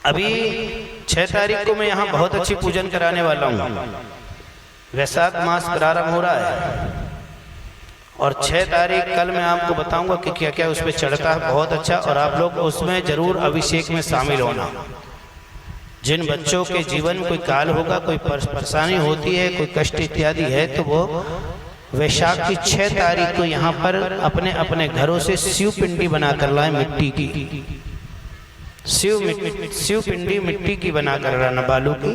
अभी 6 तारीख को मैं यहाँ बहुत अच्छी पूजन कराने वाला हूँ। वैशाख मास प्रारंभ हो रहा है और 6 तारीख कल मैं आपको बताऊंगा कि क्या क्या उस पर चढ़ता है, बहुत अच्छा। और आप लोग उसमें जरूर अभिषेक में शामिल होना। जिन बच्चों के जीवन में कोई काल होगा, कोई परेशानी होती है, कोई कष्ट इत्यादि है, तो वो वैशाख की 6 तारीख को यहाँ पर अपने अपने घरों से शिव पिंडी बना कर लाए, मिट्टी की शिव पिंडी मिट्टी की बना कर लाना, बालू की।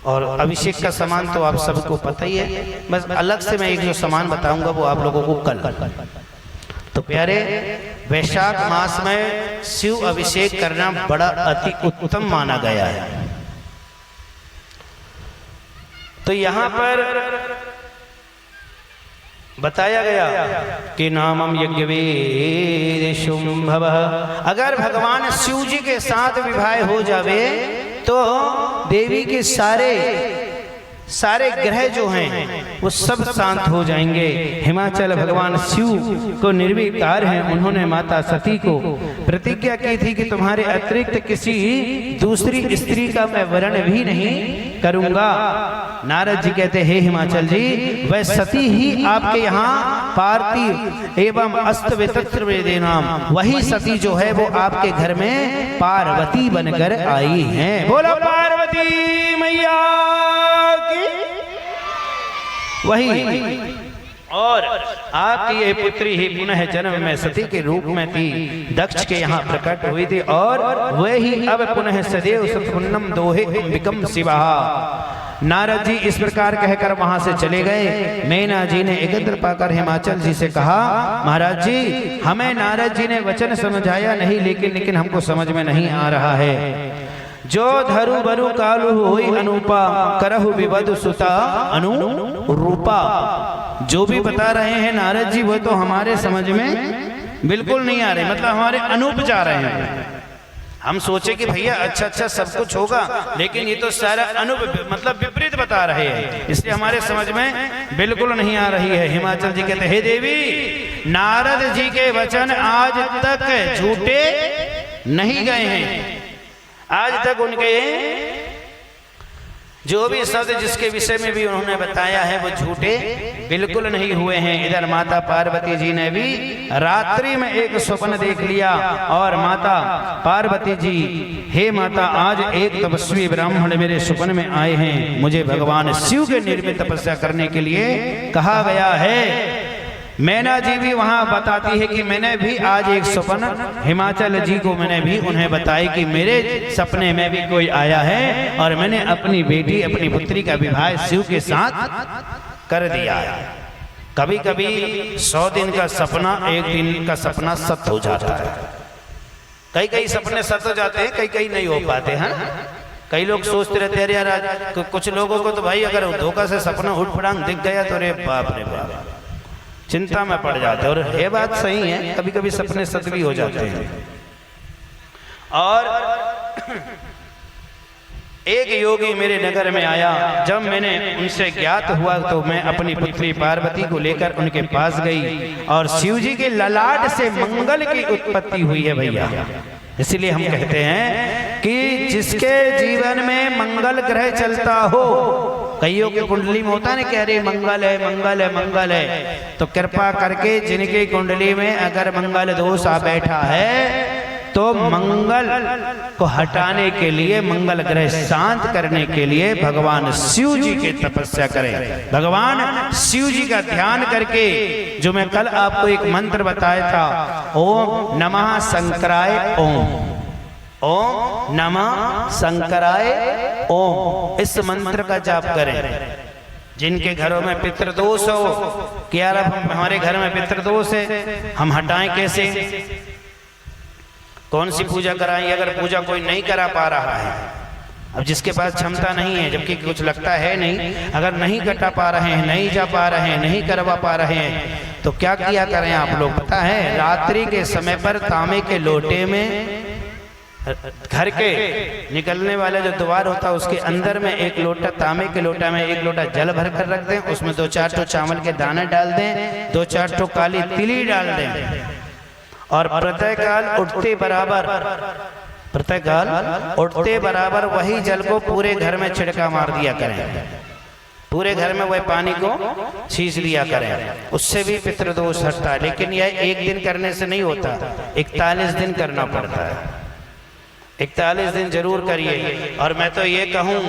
और अभिषेक का सामान तो आप सबको पता ही है, बस अलग से मैं एक जो सामान बताऊंगा वो आप लोगों को कल। तो प्यारे, वैशाख मास में शिव अभिषेक करना बड़ा अति उत्तम माना गया है। तो यहाँ पर बताया गया कि नामम यज्ञवेद शुंभव। अगर भगवान शिव जी के साथ विवाह हो जावे तो देवी के सारे ग्रह जो हैं वो सब शांत हो जाएंगे। हिमाचल भगवान शिव को निर्विकार हैं। उन्होंने माता सती को प्रतिज्ञा की थी कि तुम्हारे अतिरिक्त किसी दूसरी स्त्री का मैं वर्ण भी नहीं करूंगा। नारद जी कहते, हे हिमाचल जी, वह सती ही आपके यहाँ पार्थिव एवं अस्त वेतत्र नाम, वही सती जो है वो आपके घर में पार्वती बनकर आई हैं। बोलो पार्वती मैया की। वही और आपकी ये पुत्री ही पुनः जन्म में सती के रूप में थी, दक्ष के यहाँ प्रकट हुई थी। और वही अब पुनः सदैव सत्पुन्नम दोहे अंबिकम शिवा। नारद जी इस प्रकार कहकर वहां से चले गए। मैना जी ने एकत्र पाकर हिमाचल जी से कहा, महाराज जी, हमें नारद जी ने वचन समझाया नहीं, लेकिन हमको समझ में नहीं आ रहा है। जो धरु बरु कालु होई अनुपा, करहु विवद सुता अनुरूपा। जो भी बता रहे हैं नारद जी वो तो हमारे समझ में बिल्कुल नहीं आ रहे, मतलब हमारे अनूप जा रहे हैं। हम सोचे कि भैया अच्छा सब कुछ होगा, लेकिन ये तो सारा मतलब विपरीत बता रहे हैं, इसलिए हमारे समझ में बिल्कुल नहीं आ रही है। हिमाचल जी कहते, हे देवी, नारद जी के वचन आज तक झूठे नहीं गए हैं। आज तक उनके जो भी शब्द जिसके विषय में भी उन्होंने बताया है वो झूठे बिल्कुल नहीं हुए हैं। इधर माता पार्वती जी ने भी रात्रि में एक स्वप्न देख लिया और माता पार्वती जी, हे माता, आज एक तपस्वी ब्राह्मण मेरे स्वप्न में आए हैं। मुझे भगवान शिव के निर्मित तपस्या करने के लिए कहा गया है। मैना जी भी वहां बताती है कि मैंने भी आज एक स्वप्न हिमाचल जी को मैंने भी उन्हें बताई कि मेरे सपने में भी कोई आया है और मैंने अपनी बेटी, अपनी पुत्री का विवाह शिव के साथ कर दिया है। कभी कभी 100 दिन का सपना 1 दिन का सपना सत्य हो जाता है। कई सपने सत्य हो जाते हैं, कई नहीं हो पाते हैं। कई लोग सोचते रहते हैं यार, कुछ लोगों को तो भाई अगर धोखा से सपना उठ पड़ांग दिख गया तो रे बाप रे बाप, चिंता में पड़ जाते हैं। और ये बात सही है, कभी कभी सपने सत्य भी हो जाते हैं। और एक योगी मेरे नगर में आया। जब मैंने उनसे ज्ञात हुआ तो मैं अपनी पुत्री पार्वती को लेकर उनके पास गई और शिव जी के ललाट से मंगल की उत्पत्ति हुई है भैया। इसलिए हम कहते हैं कि जिसके जीवन में मंगल ग्रह चलता हो, कईयों की कुंडली में होता है ना कि अरे मंगल है मंगल है मंगल है, तो कृपा करके जिनकी कुंडली में अगर मंगल दोष आ बैठा है तो मंगल को हटाने के लिए, मंगल ग्रह शांत करने के लिए भगवान शिव जी की तपस्या करें। भगवान शिव जी का ध्यान करके, जो मैं कल आपको एक मंत्र बताया था, ओम नमः शंकराय ओम नमः शंकराय ओम, इस मंत्र का जाप करें। जिनके घरों में पितृदोष हो कि यार अब हमारे घर में पितृदोष है, हम हटाएं कैसे, कौन सी पूजा कराएं। अगर पूजा कोई नहीं करा पा रहा है, अब जिसके पास क्षमता नहीं है, जबकि कुछ लगता है नहीं, अगर नहीं कटा पा रहे हैं, नहीं जा पा रहे हैं, नहीं करवा पा रहे हैं, तो क्या किया करें आप लोग पता है? रात्रि के समय पर तांबे के लोटे में, घर के निकलने वाला जो द्वार होता है उसके अंदर में एक लोटा, तांबे के लोटा में एक लोटा जल भर कर रख दें, उसमें 2-4 ठो चावल के दाने डाल दें, 2-4 ठो काली तिली डाल दें और प्रातः काल उठते बराबर प्रातःकाल उठते बराबर वही जल को पूरे घर में छिड़का मार दिया करें, पूरे घर में वह पानी को छींच दिया करें, उससे भी पितृदोष हटता है। लेकिन यह एक दिन करने से नहीं होता, 41 दिन करना पड़ता है। 41 दिन जरूर करिए। और मैं तो ये कहूँ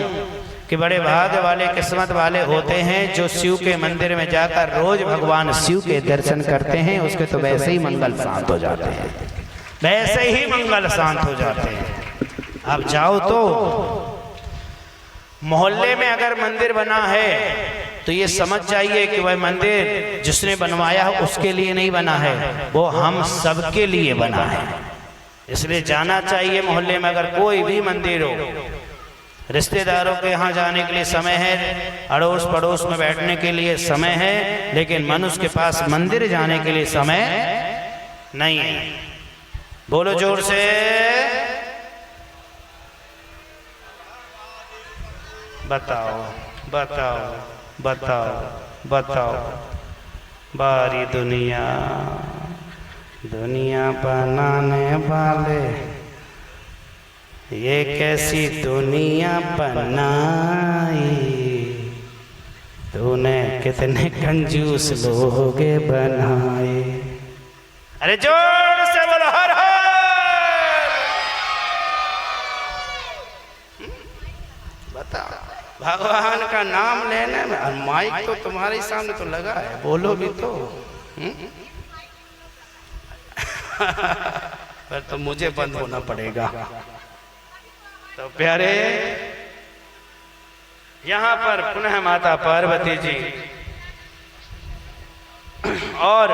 कि बड़े भाग्य वाले, किस्मत वाले होते हैं जो शिव के मंदिर में जाकर रोज भगवान शिव के दर्शन करते हैं। उसके तो वैसे ही मंगल शांत हो जाते हैं, वैसे ही मंगल शांत हो जाते हैं। आप जाओ तो मोहल्ले में अगर मंदिर बना है तो ये समझ जाइए कि वह मंदिर जिसने बनवाया है उसके लिए नहीं बना है, वो हम सबके लिए बना है। इसलिए जाना चाहिए मोहल्ले में। अगर कोई भी मंदिर हो, रिश्तेदारों के यहाँ जाने के लिए समय है, अड़ोस पड़ोस में बैठने के लिए समय है, लेकिन मनुष्य के पास मंदिर जाने के लिए समय नहीं है। बोलो जोर से, बताओ बताओ बताओ बताओ। बारी दुनिया, दुनिया बनाने वाले, ये कैसी दुनिया बनाई, तूने कितने कंजूस लोग बनाए। अरे जोर से बोलो हर हर। बताओ, भगवान का नाम लेने में, और माइक तो तुम्हारे सामने तो लगा है, बोलो भी तो। पर तो मुझे बंद होना पड़ेगा। तो प्यारे, यहाँ पर पुनः माता पार्वती जी और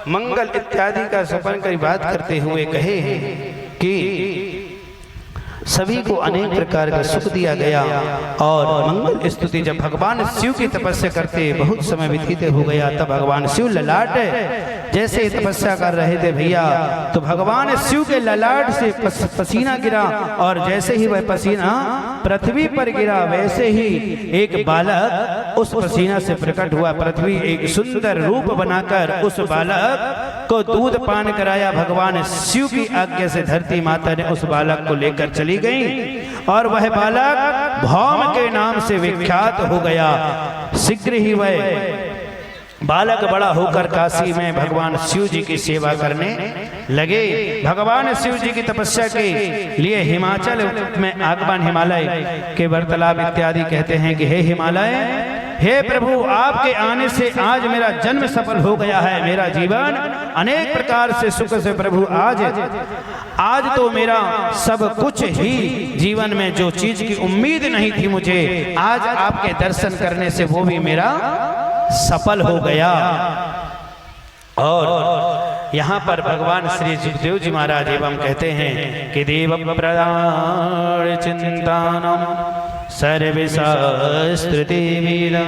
मंगल इत्यादि का सपन की बात करते हुए कहे कि सभी को अनेक प्रकार का सुख दिया गया। और मंगल स्तुति जब भगवान शिव की तपस्या करते बहुत समय व्यतीत हो गया, तब भगवान शिव ललाट जैसे तपस्या कर रहे थे भैया, तो भगवान शिव के ललाट से पसीना गिरा, और जैसे ही वह पसीना पृथ्वी पर गिरा वैसे ही एक बालक उस पसीना से प्रकट हुआ। पृथ्वी एक सुंदर रूप बनाकर उस बालक को दूध पान कराया। भगवान शिव की आज्ञा से धरती माता ने उस बालक को लेकर चली गई, और वह बालक भौम के नाम से विख्यात हो गया। शीघ्र ही वह बालक बड़ा होकर काशी में भगवान शिव जी की सेवा करने लगे। भगवान शिव जी की तपस्या के लिए हिमाचल में आगमन, हिमालय के वार्तालाप इत्यादि कहते हैं कि हे हिमालय, हे प्रभु, आपके आने से आज मेरा जन्म सफल हो गया है। मेरा जीवन अनेक प्रकार से सुख से प्रभु आज तो मेरा सब कुछ ही जीवन में जो चीज की उम्मीद नहीं थी मुझे, आज आपके दर्शन करने से वो भी मेरा सफल हो गया। और यहाँ पर भगवान श्री सुखदेव जी महाराज एवं कहते हैं कि देव प्रदान चिंतानम सर्वशास्त्र देवीरा।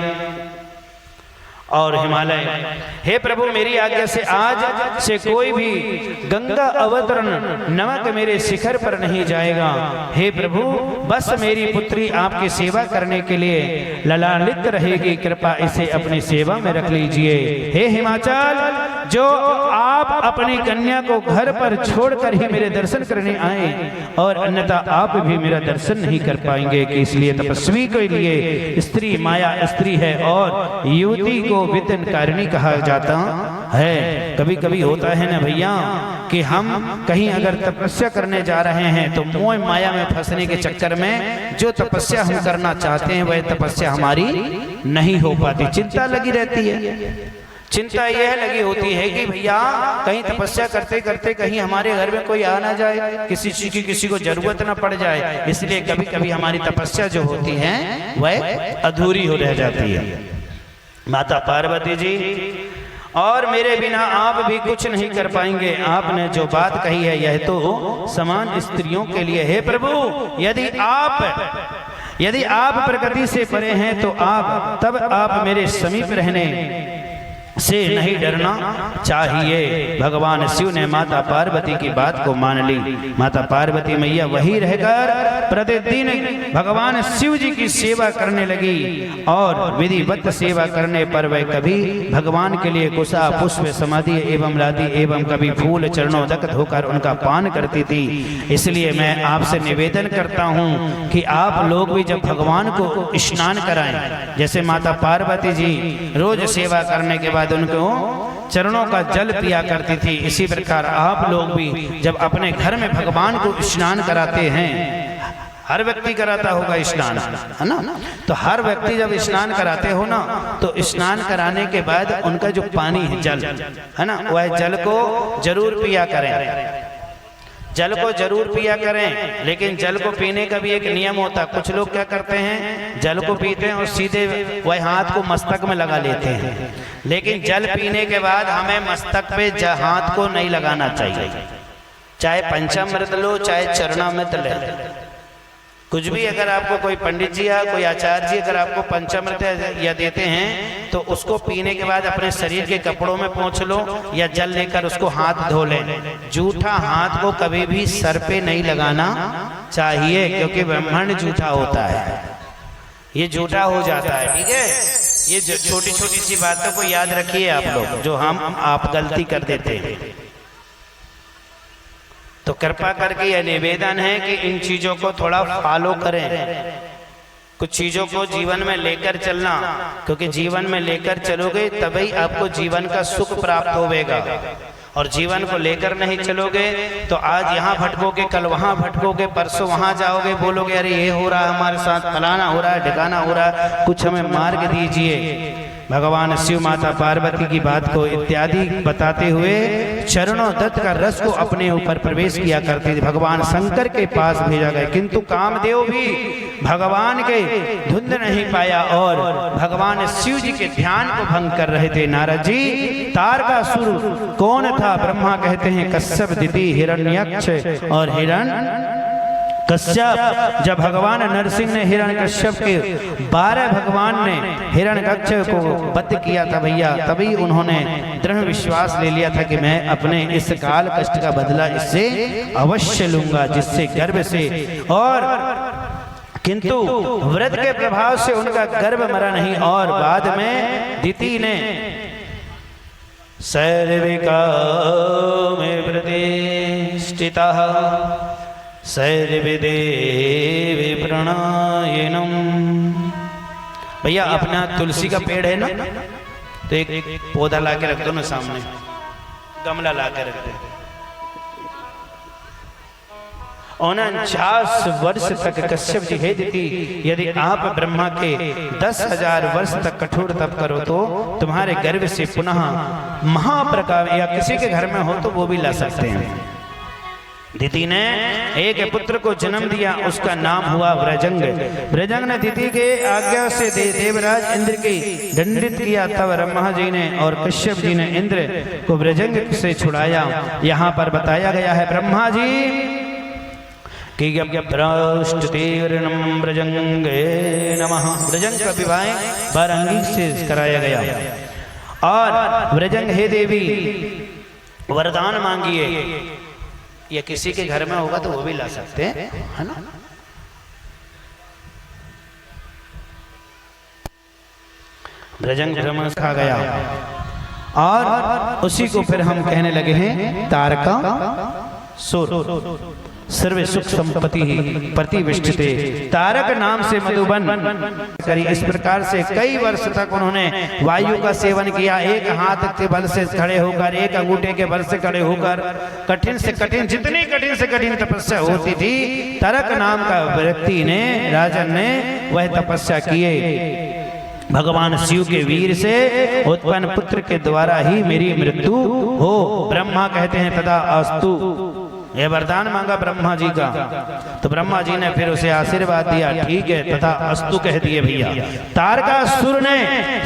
और हिमालय, हे प्रभु, मेरी आज्ञा से आज से कोई भी गंगा अवतरण नमक मेरे शिखर पर नहीं जाएगा। हे प्रभु, बस मेरी पुत्री आपकी सेवा करने के लिए ललालित रहेगी, कृपा इसे अपनी सेवा में रख लीजिए। हे हिमाचल, जो आप अपनी कन्या को घर पर छोड़कर ही मेरे दर्शन करने आए, और अन्यथा आप भी मेरा दर्शन नहीं कर पाएंगे, कि इसलिए तपस्वी के लिए स्त्री माया स्त्री है और युवती को विद्यन कारिणी कहा जाता है। कभी कभी होता है ना भैया कि हम कहीं अगर तपस्या करने जा रहे हैं तो मोह माया में फंसने के चक्कर में जो तपस्या हम करना चाहते हैं वह तपस्या हमारी नहीं हो पाती, चिंता लगी रहती है। चिंता यह लगी होती है कि भैया कहीं तपस्या करते करते कहीं हमारे घर में कोई आ ना जाए, किसी को जरूरत ना पड़ जाए, इसलिए कभी कभी हमारी तपस्या जो होती है वह अधूरी हो रह जाती है। माता पार्वती जी, और मेरे बिना आप भी कुछ नहीं कर पाएंगे। आपने जो बात कही है यह तो समान स्त्रियों के लिए है। प्रभु, यदि आप प्रकृति से परे हैं तो आप मेरे समीप रहने से नहीं डरना चाहिए। भगवान शिव ने माता पार्वती की बात को मान ली। माता पार्वती मैया वही रहकर प्रतिदिन भगवान शिव जी की सेवा करने लगी और विधिवत सेवा करने पर वह कभी भगवान के लिए कुशा पुष्प समाधि एवं लादी एवं कभी फूल चरणोदक धोकर उनका पान करती थी। इसलिए मैं आपसे निवेदन करता हूँ कि आप लोग भी जब भगवान को स्नान कराएं, जैसे माता पार्वती जी रोज सेवा करने के बाद उनको चरणों का जल पिया करती थी, इसी प्रकार आप लोग भी जब अपने घर में भगवान को स्नान कराते हैं, हर व्यक्ति कराता होगा स्नान, है ना, तो हर व्यक्ति जब स्नान कराते हो ना, तो स्नान कराने के बाद उनका जो पानी है जल, है ना, वह जल को जरूर पिया करें, जल को जरूर पिया करें। लेकिन जल को पीने का भी एक नियम होता है। कुछ लोग क्या करते हैं, जल को पीते हैं और सीधे वह हाथ को मस्तक में लगा लेते हैं। लेकिन जल पीने के बाद हमें मस्तक पे हाथ को नहीं लगाना चाहिए, चाहे पंचामृत लो चाहे चरणामृत ले, कुछ भी। अगर आपको कोई पंडित जी या कोई आचार्य जी अगर आपको पंचामृत या देते हैं तो उसको पीने के बाद अपने शरीर के कपड़ों में पोंछ लो या जल लेकर उसको हाथ धो लें। जूठा हाथ को कभी भी सर पे नहीं लगाना चाहिए, क्योंकि ब्रह्मांड जूठा होता है, ये जूठा हो जाता है। ठीक है, ये छोटी छोटी सी बातों को याद रखिए आप लोग, जो आप गलती कर देते हैं। तो कृपा करके यह निवेदन है कि इन चीजों को थोड़ा फॉलो करें, कुछ चीजों को जीवन में लेकर चलना, क्योंकि जीवन में लेकर चलोगे तभी आपको जीवन का सुख प्राप्त होगा। और जीवन को लेकर नहीं चलोगे तो आज यहाँ भटकोगे, कल वहाँ भटकोगे, परसों वहाँ जाओगे, बोलोगे अरे ये हो रहा है हमारे साथ, फलाना हो रहा है, ढिकाना हो रहा है, कुछ हमें मार्ग दीजिए। भगवान शिव माता पार्वती की बात को इत्यादि बताते हुए चरणों दत्त का रस को अपने ऊपर प्रवेश किया करते थे। भगवान शंकर के पास भेजा गया, किंतु कामदेव भी भगवान के धुंध नहीं पाया और भगवान शिव जी के ध्यान को भंग कर रहे थे। नारद जी, तारकासुर कौन था? ब्रह्मा कहते हैं कश्यप, दिति, हिरण्यक्ष और कश्यप। जब भगवान नरसिंह ने हिरण्यकश्यप के 12 भगवान ने हिरण्यकश्यप को वध किया था भैया, तभी उन्होंने दृढ़ विश्वास ले लिया था कि मैं अपने इस काल कष्ट का बदला इससे अवश्य लूंगा, जिससे गर्भ से। और किंतु व्रत के प्रभाव से उनका गर्भ मरा नहीं और बाद में दिति ने सर्विका में प्रतिष्ठिता सर्वदेवी प्रणायनम। भैया अपना तुलसी का पेड़ है ना, तो एक पौधा ला के रख दो ना, सामने गमला ला के रख दो। 49 वर्ष तक कश्यप जी हे दिति, यदि आप ब्रह्मा के 10,000 वर्ष तक कठोर तप करो तो तुम्हारे गर्भ से पुनः महाप्रकाश, या किसी के घर में हो तो वो भी ला सकते हैं। दिति ने एक पुत्र को जन्म दिया, उसका नाम हुआ व्रजंग। व्रजंग ने दिति के आज्ञा से देवराज इंद्र की दंडित किया, तब ब्रह्मा जी ने और कश्यप जी ने इंद्र को व्रजंग से छुड़ाया। यहाँ पर बताया गया है ब्रह्मा जी कि व्रजंगे नमः, व्रजंग का विवाह बारंगी से कराया गया। और व्रजंग हे देवी वरदान मांगिए, या किसी के घर में होगा तो वो भी ला सकते हैं, है ना। व्रजंग ब्रह्म खा गया और उसी को फिर हम कहने लगे हैं तारका सुर। सर्व सुख संपत्ति प्रतिष्ठिते, तारक नाम से मधुबन करी। इस प्रकार से कई वर्ष तक उन्होंने वायु का सेवन किया, एक हाथ के बल से खड़े होकर, एक अंगूठे के बल से खड़े होकर, कठिन से कठिन, जितनी कठिन से कठिन तपस्या होती थी, तारक नाम का व्यक्ति ने, राजन ने वह तपस्या किए। भगवान शिव के वीर से उत्पन्न पुत्र के द्वारा ही मेरी मृत्यु हो। ब्रह्मा कहते हैं तथा अस्तु, यह वरदान मांगा ब्रह्मा जी का, तो ब्रह्मा जी ने फिर उसे आशीर्वाद दिया, ठीक है, तथा अस्तु कह दिए भैया। तारकासुर ने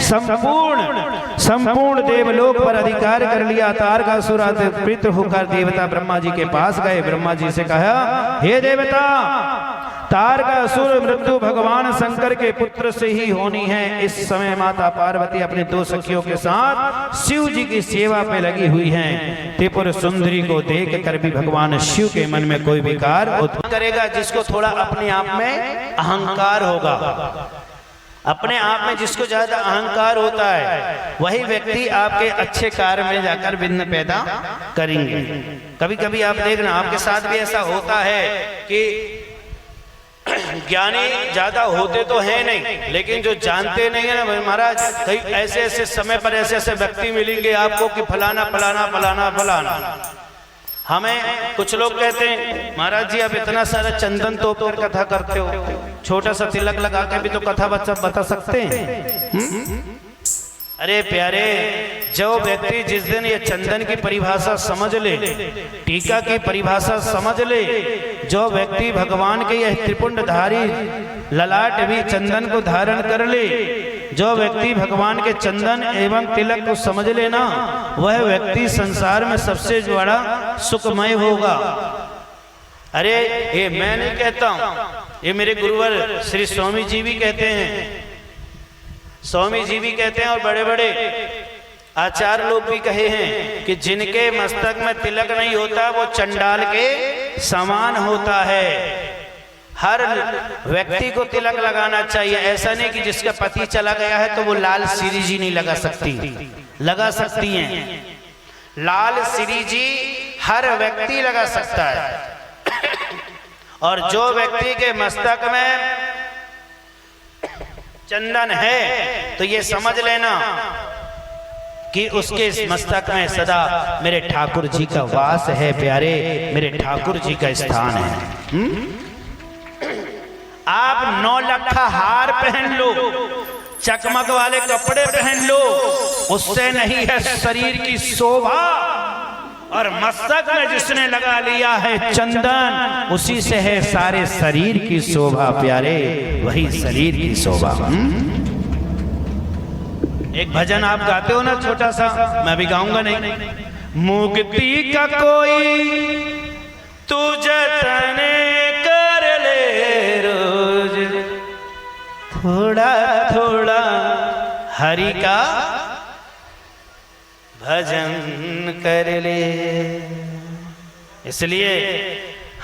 संपूर्ण देवलोक पर अधिकार कर लिया। तारकासुर प्रीत होकर देवता ब्रह्मा जी के पास गए, ब्रह्मा जी से कहा हे देवता, तार का असुर मृत्यु भगवान शंकर के पुत्र से ही होनी है। इस समय माता पार्वती अपने दो सखियों के साथ शिव जी की सेवा पे लगी हुई हैं। त्रिपुर सुंदरी को देख कर भी भगवान शिव के मन में कोई विकार उत्पन्न करेगा, जिसको थोड़ा अपने आप में अहंकार होगा, अपने आप में जिसको ज्यादा अहंकार होता है, वही व्यक्ति आपके अच्छे कार्य में जाकर विघ्न पैदा करेंगे। कभी कभी आप देखना आपके साथ भी ऐसा होता है कि ज्ञानी ज्यादा होते तो है नहीं, लेकिन जो जानते नहीं है ना महाराज, कई ऐसे ऐसे समय पर ऐसे ऐसे व्यक्ति मिलेंगे आपको कि फलाना फलाना फलाना फलाना। हमें कुछ लोग कहते हैं महाराज जी आप इतना सारा चंदन तोप कर कथा करते हो, छोटा सा तिलक लगा के भी तो कथा बता सकते हैं। अरे प्यारे, जो व्यक्ति जिस दिन ये चंदन की परिभाषा समझ ले, टीका की परिभाषा समझ ले, जो व्यक्ति भगवान के यह त्रिपुंडधारी ललाट भी चंदन को धारण कर ले, जो व्यक्ति भगवान के चंदन एवं तिलक को समझ लेना, वह व्यक्ति संसार में सबसे बड़ा सुखमय होगा। अरे ये मैं नहीं कहता हूं, ये मेरे गुरुवर श्री स्वामी जी भी कहते हैं, स्वामी जी भी कहते हैं और बड़े बड़े आचार्य लोग भी कहे हैं कि जिनके मस्तक में तिलक नहीं होता वो चंडाल के समान होता है। हर व्यक्ति को तिलक लगाना चाहिए। ऐसा नहीं कि जिसका पति चला गया है तो वो लाल सिरी जी नहीं लगा सकती, लगा सकती हैं। लाल सिरी जी हर व्यक्ति लगा सकता है। और जो व्यक्ति के मस्तक में चंदन है तो ये समझ लेना कि उसके मस्तक में सदा मेरे ठाकुर जी का वास है। प्यारे, मेरे ठाकुर जी का स्थान है। आप 9 लखा हार पहन लो, चकमक वाले कपड़े पहन लो, उससे नहीं है शरीर की शोभा। और मस्तक में जिसने लगा लिया है चंदन, उसी से है सारे शरीर की शोभा। प्यारे, वही शरीर की शोभा। एक भजन आप गाते हो ना छोटा सा, मैं भी गाऊंगा नहीं। मुक्ति का कोई तू जतन कर ले रोज, थोड़ा थोड़ा हरि का भजन कर ले। इसलिए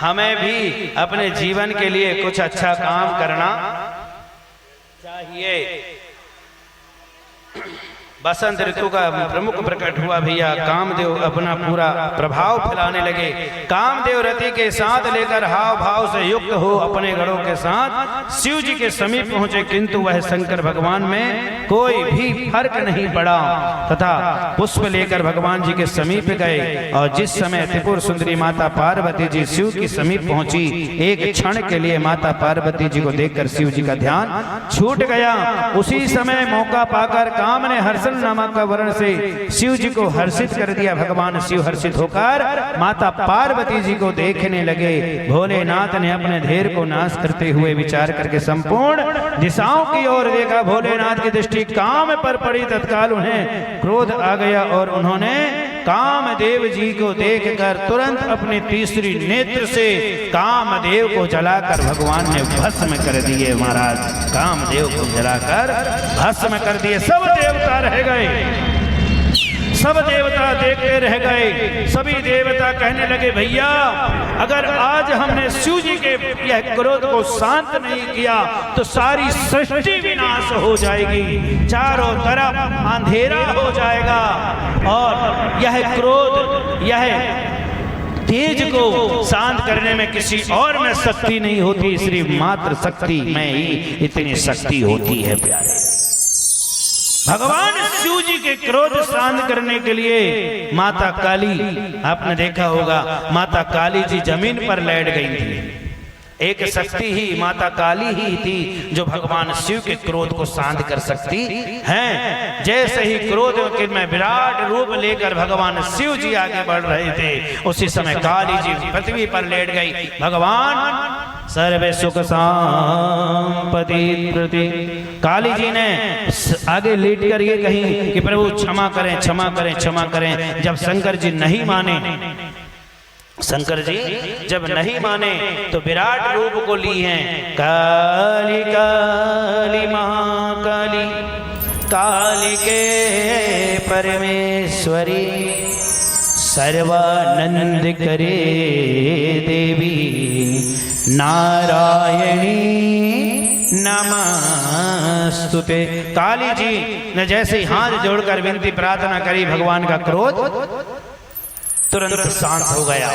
हमें भी अपने जीवन के लिए कुछ अच्छा काम करना चाहिए। बसंत ऋतु का प्रमुख प्रकट हुआ भैया, कामदेव अपना पूरा प्रभाव फैलाने लगे। कामदेव रति के साथ लेकर हाव भाव से युक्त हो अपने गढ़ों के साथ शिव जी के समीप पहुंचे, किंतु वह शंकर भगवान में कोई भी फर्क नहीं पड़ा तथा पुष्प लेकर भगवान जी के समीप गए। और जिस समय त्रिपुर सुंदरी माता पार्वती जी शिव के समीप पहुंची, एक क्षण के लिए माता पार्वती जी को देखकर शिव जी का ध्यान छूट गया। उसी समय मौका पाकर काम ने हर्षण नामक का वर्ण से शिव जी को हर्षित कर दिया। भगवान शिव हर्षित होकर माता पार्वती जी को देखने लगे। भोलेनाथ ने अपने धैर्य को नाश करते हुए विचार करके संपूर्ण दिशाओं की ओर देखा। भोलेनाथ की दृष्टि काम पर पड़ी, तत्काल उन्हें क्रोध आ गया और उन्होंने कामदेव जी को देखकर तुरंत अपने तीसरी नेत्र से कामदेव को जलाकर भगवान ने भस्म कर दिए। महाराज, कामदेव को जलाकर भस्म कर दिए। सब देवता रह गए, सब देवता देखते रह गए। सभी देवता कहने लगे भैया, अगर आज हमने शिव जी के यह क्रोध को शांत नहीं किया तो सारी सृष्टि विनाश हो जाएगी, चारों तरफ अंधेरा हो जाएगा। और यह क्रोध, यह तेज को शांत करने में किसी और में शक्ति नहीं होती, सिर्फ मात्र शक्ति में ही इतनी शक्ति होती है। प्यारे, भगवान शिव जी के क्रोध शांत करने के लिए माता काली, आपने देखा होगा माता काली जी जमीन पर लेट गई थी। एक शक्ति ही माता काली ही थी जो भगवान शिव के क्रोध को शांत कर सकती हैं। जैसे ही क्रोध में विराट रूप लेकर भगवान शिव जी आगे बढ़ रहे थे, उसी समय काली जी पृथ्वी पर लेट गई। भगवान सर्वे सुख संपत्ति प्रति, काली जी ने आगे लेट कर ये कही कि प्रभु क्षमा करें, क्षमा करें, क्षमा करें। जब शंकर जी नहीं माने, शंकर जी जब नहीं माने तो विराट रूप को ली हैं। काली काली महाकाली कालिके परमेश्वरी सर्वानंद करे देवी नारायणी नमस्तुते। काली जी ने जैसे ही हाथ जोड़कर विनती प्रार्थना करी, भगवान का क्रोध तुरंत शांत हो गया।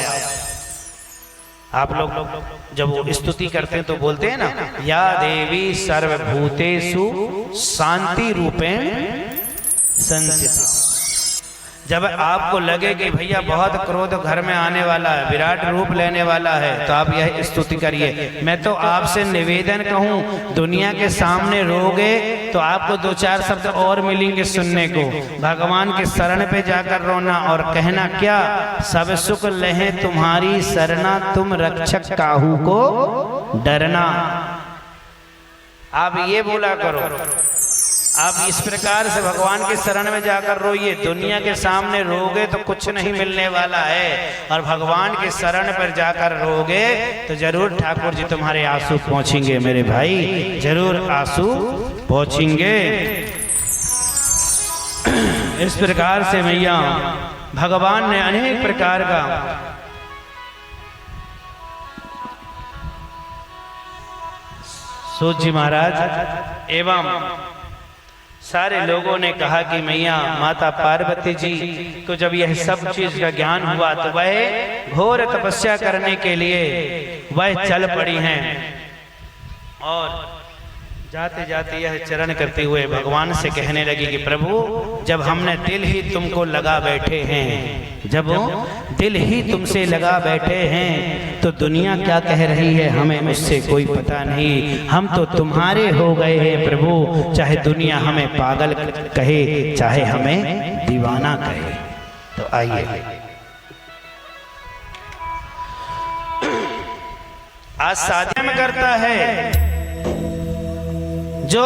आप लोग जब वो स्तुति करते हैं तो बोलते हैं ना, या देवी सर्वभूतेषु शांति रूपेण संस्थिता। जब आपको लगे कि भैया बहुत क्रोध घर में आने वाला है, विराट रूप लेने वाला है, तो आप यह स्तुति करिए। मैं तो आपसे निवेदन कहूं, दुनिया के सामने रोगे तो आपको दो चार शब्द और मिलेंगे सुनने को। भगवान के शरण पे जाकर रोना और कहना क्या, सब सुख लहे तुम्हारी शरणा, तुम रक्षक काहू को डरना। आप ये बोला करो, आप इस प्रकार से भगवान के शरण में जाकर रोइए। दुनिया के सामने रोगे तो कुछ नहीं मिलने वाला है, और भगवान के शरण पर जाकर रोगे तो जरूर ठाकुर जी तुम्हारे आंसू पहुंचेंगे। मेरे भाई जरूर आंसू पहुंचेंगे। इस प्रकार से मैया भगवान ने अनेक प्रकार का सूत जी महाराज एवं सारे लोगों ने कहा कि मैया माता पार्वती जी को जब यह सब चीज का ज्ञान हुआ तो वह घोर तपस्या करने के लिए वह चल पड़ी हैं। और जाते जाते यह चरण करते हुए भगवान से कहने लगी कि प्रभु, जब हमने दिल ही तुमको लगा बैठे हैं, जब दिल ही तुमसे लगा बैठे हैं, तो दुनिया क्या कह रही है हमें उससे कोई पता नहीं। हम तो तुम्हारे हो गए हैं प्रभु, चाहे दुनिया हमें पागल कहे, चाहे हमें दीवाना कहे। तो आइए आज साध्य में करता है जो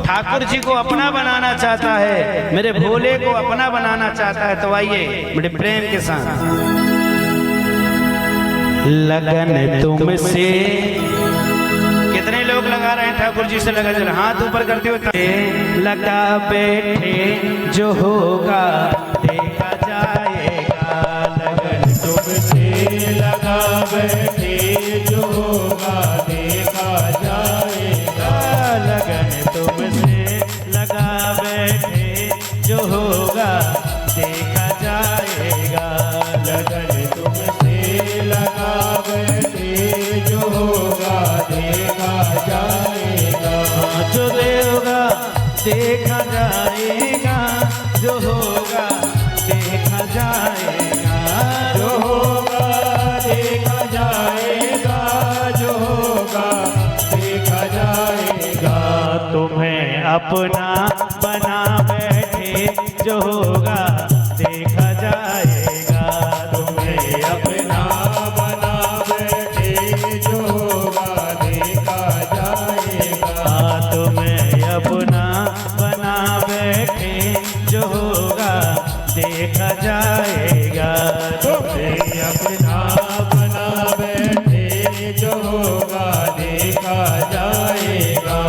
ठाकुर जी को अपना बनाना चाहता है, मेरे भोले को अपना बनाना चाहता है। तो आइए बड़े प्रेम के साथ लगन तुमसे। कितने लोग लगा रहे हैं ठाकुर जी से लगन? हाथ ऊपर करते हुए लगा बैठे जो होगा देखा जाएगा। लगन तुमसे लगा बैठे जो होगा देखा जाएगा। लगन तुमसे लगा बैठे जो होगा देखा जाएगा। लगन तुमसे लगा बैठे जो होगा देखा जाएगा। जो देगा देखा जाएगा, जो होगा देखा जाएगा। जो होगा देखा जाएगा, जो होगा देखा जाएगा। तुम्हें अपना बना बैठे जो होगा देखा जाएगा। तुम्हें अपना बना बैठे जो होगा देखा जाएगा। तुम्हें अपना बना बैठे जो होगा देखा जाएगा। तुम्हें अपना बना बैठे जो होगा देखा जाएगा।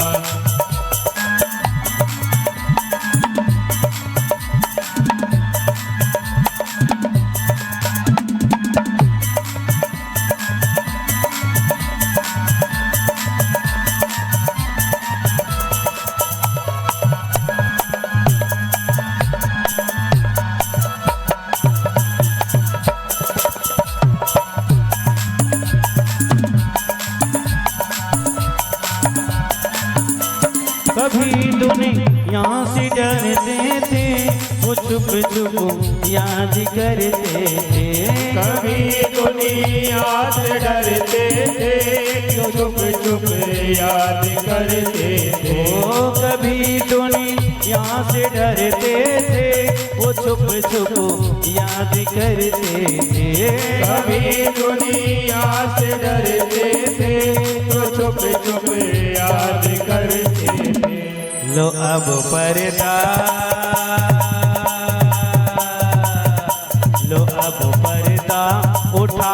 कभी दुनिया से डरते थे वो छुप छुप याद करते थे। कभी दुनिया से डरते थे जो छुप छुप याद करते थे। ओ कभी दुनिया से डरते थे वो छुप छुप याद करते थे। कभी दुनिया से डरते थे जो छुप छुप याद करते थे। लो अब पर्दा, लो अब पर्दा उठा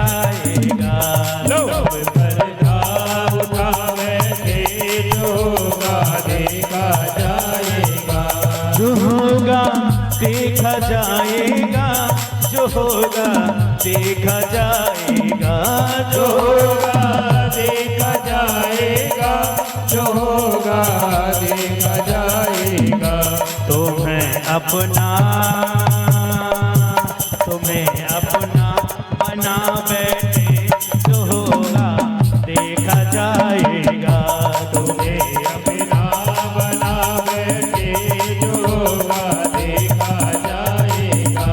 जाएगा। लो अब पर्दा उठा बैठे जो होगा देखा जाएगा। जो होगा देखा जाएगा, जो होगा देखा जाएगा, जो होगा देखा जाएगा, जो होगा देखा जाएगा। तुम्हें अपना बना बैठे, जो होगा देखा जाएगा। तुम्हें अपना बना बैठे जो होगा देखा जाएगा।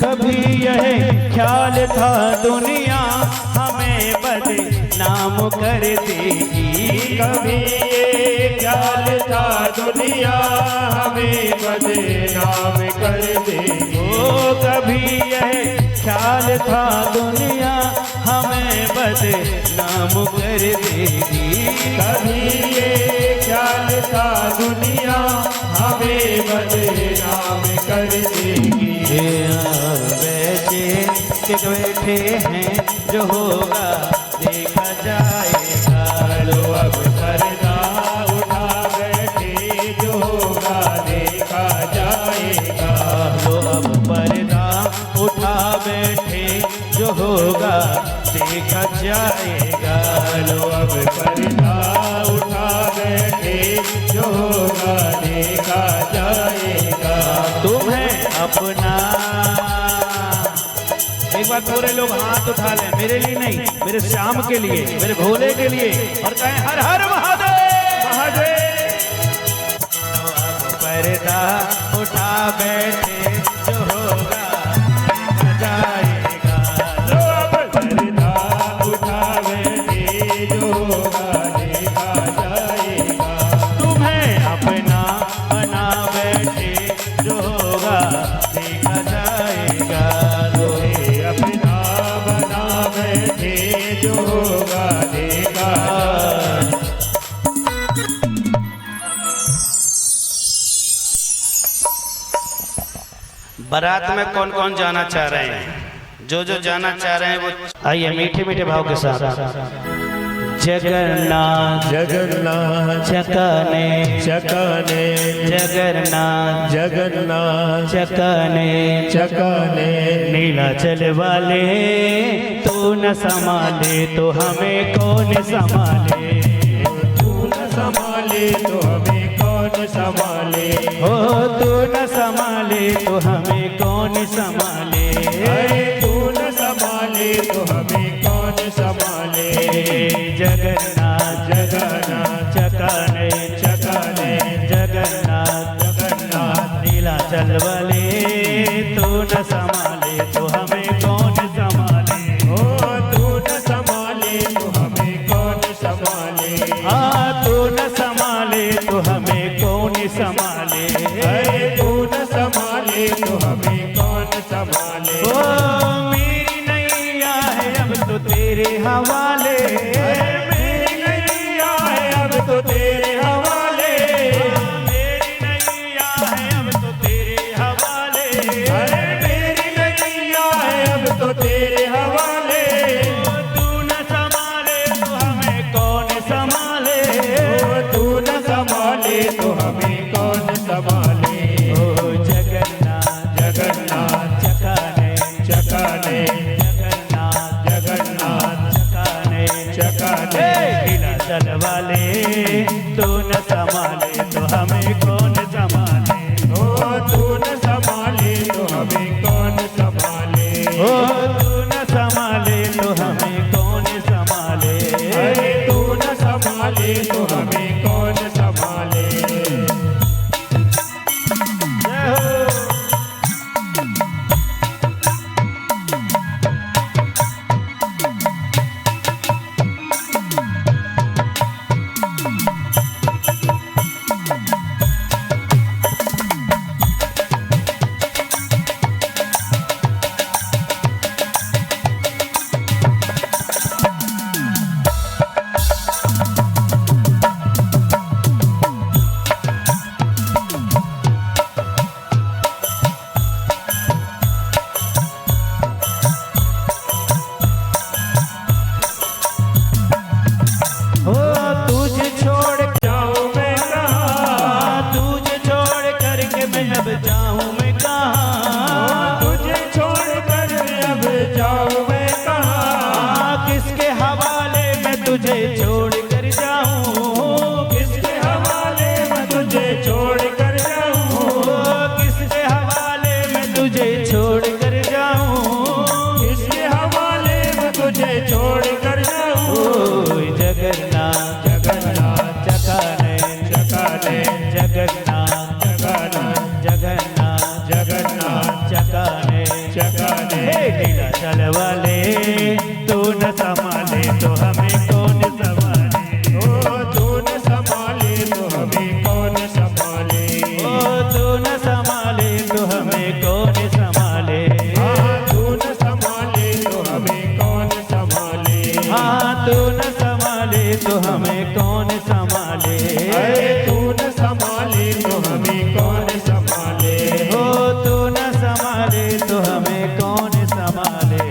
कभी यह ख्याल था दुनिया हमें बदनाम कर देगी। कभी ये ख्याल था दुनिया हमें बदनाम कर देगी। ओ कभी यह ख्याल था दुनिया हमें बदनाम कर देगी। कभी ये ख्याल था दुनिया हमें बदनाम कर देगी। बैठे हैं जो होगा देखा जाएगा। लो अब पर्दा उठा बैठे जो होगा देखा जाएगा। लो अब पर्दा उठा बैठे जो होगा देखा जाएगा। लो अब पर्दा उठा बैठे जो होगा देखा जाएगा। तुम्हें अपना, एक बार पूरे लोग हाथ उठा लें, मेरे लिए नहीं, मेरे श्याम के लिए, मेरे भोले के लिए, और कहें हर हर महादेव महादेव। तो अब पर्दा उठा बैठे जो होगा देखा जाएगा। लो अब पर्दा उठा बैठे जो होगा देखा जाएगा। तुम्हें अपना बना बैठे जो होगा देखा जाएगा। तुम्हें अपना बना बैठे जो होगा देखा जाएगा। बारात में कौन कौन जाना चाह रहे हैं? जो जाना चाह रहे हैं वो आइए मीठे मीठे भाव के साथ। जगन्नाथ जगन्नाथ चकने चकने जगन्नाथ जगन्नाथ चकने चकने नीलाचल वाले तू न संभाले तो हमें कौन संभाले। तू न संभाले तो हमें कौन संभाले। हो तू न संभाले तो हमें कौन संभाले। अरे तू न संभाले तो हमें कौन संभाले। जगन्नाथ जगन्नाथ चकने चकने जगन्नाथ जगन्नाथ नीलाचल वाले तू न संभाले तो हमें कौन संभाले। ओ तू न संभाले तो हमें कौन संभाले। हाँ तू न संभाले तो हमें कौन संभाले। अरे तू न संभाले तो हमें कौन संभाले। ओ मेरी नैया है अब तो तेरे हवाले। मेरी नैया है अब तो तेरे हवाले। मेरी नैया है अब तो तेरे हवाले। अरे मेरी नैया है अब तो तेरे हवाले। तू न संभाले तो हमें कौन संभाले। ओ तू न संभाले तो हमें कौन संभाले। ओ जगन्नाथ जगन्नाथ चकने चकने जगन्नाथ जगन्नाथ चकने चकने नीलाचल वाले तू तो हमें कौन संभाले। अरे तू न संभाले तो हमें कौन संभाले। जय हो। तुझे छोड़ कर जाऊं, किसके हवाले मैं तुझे छोड़ कर जाऊं, किसके हवाले मैं तुझे छोड़ कर जाऊं, किसके हवाले मैं तुझे छोड़ कर जाऊं। जगन्नाथ जगन्नाथ जगाने जगाने जगन्नाथ जगन्नाथ जगन्नाथ जगन्नाथ जगाने जगाने लीला चल वाले तू न संभाले तो हमें कौन संभाले। ओ तू न संभाले तो हमें कौन संभाले। ओ तू न संभाले तो हमें कौन संभाले। हाँ तू न संभाले तो हमें कौन संभाले। हाँ तू न संभाले तो हमें कौन संभाले। अरे तू न संभाले तो हमें कौन संभाले। हो तू न संभाले तो हमें कौन संभाले।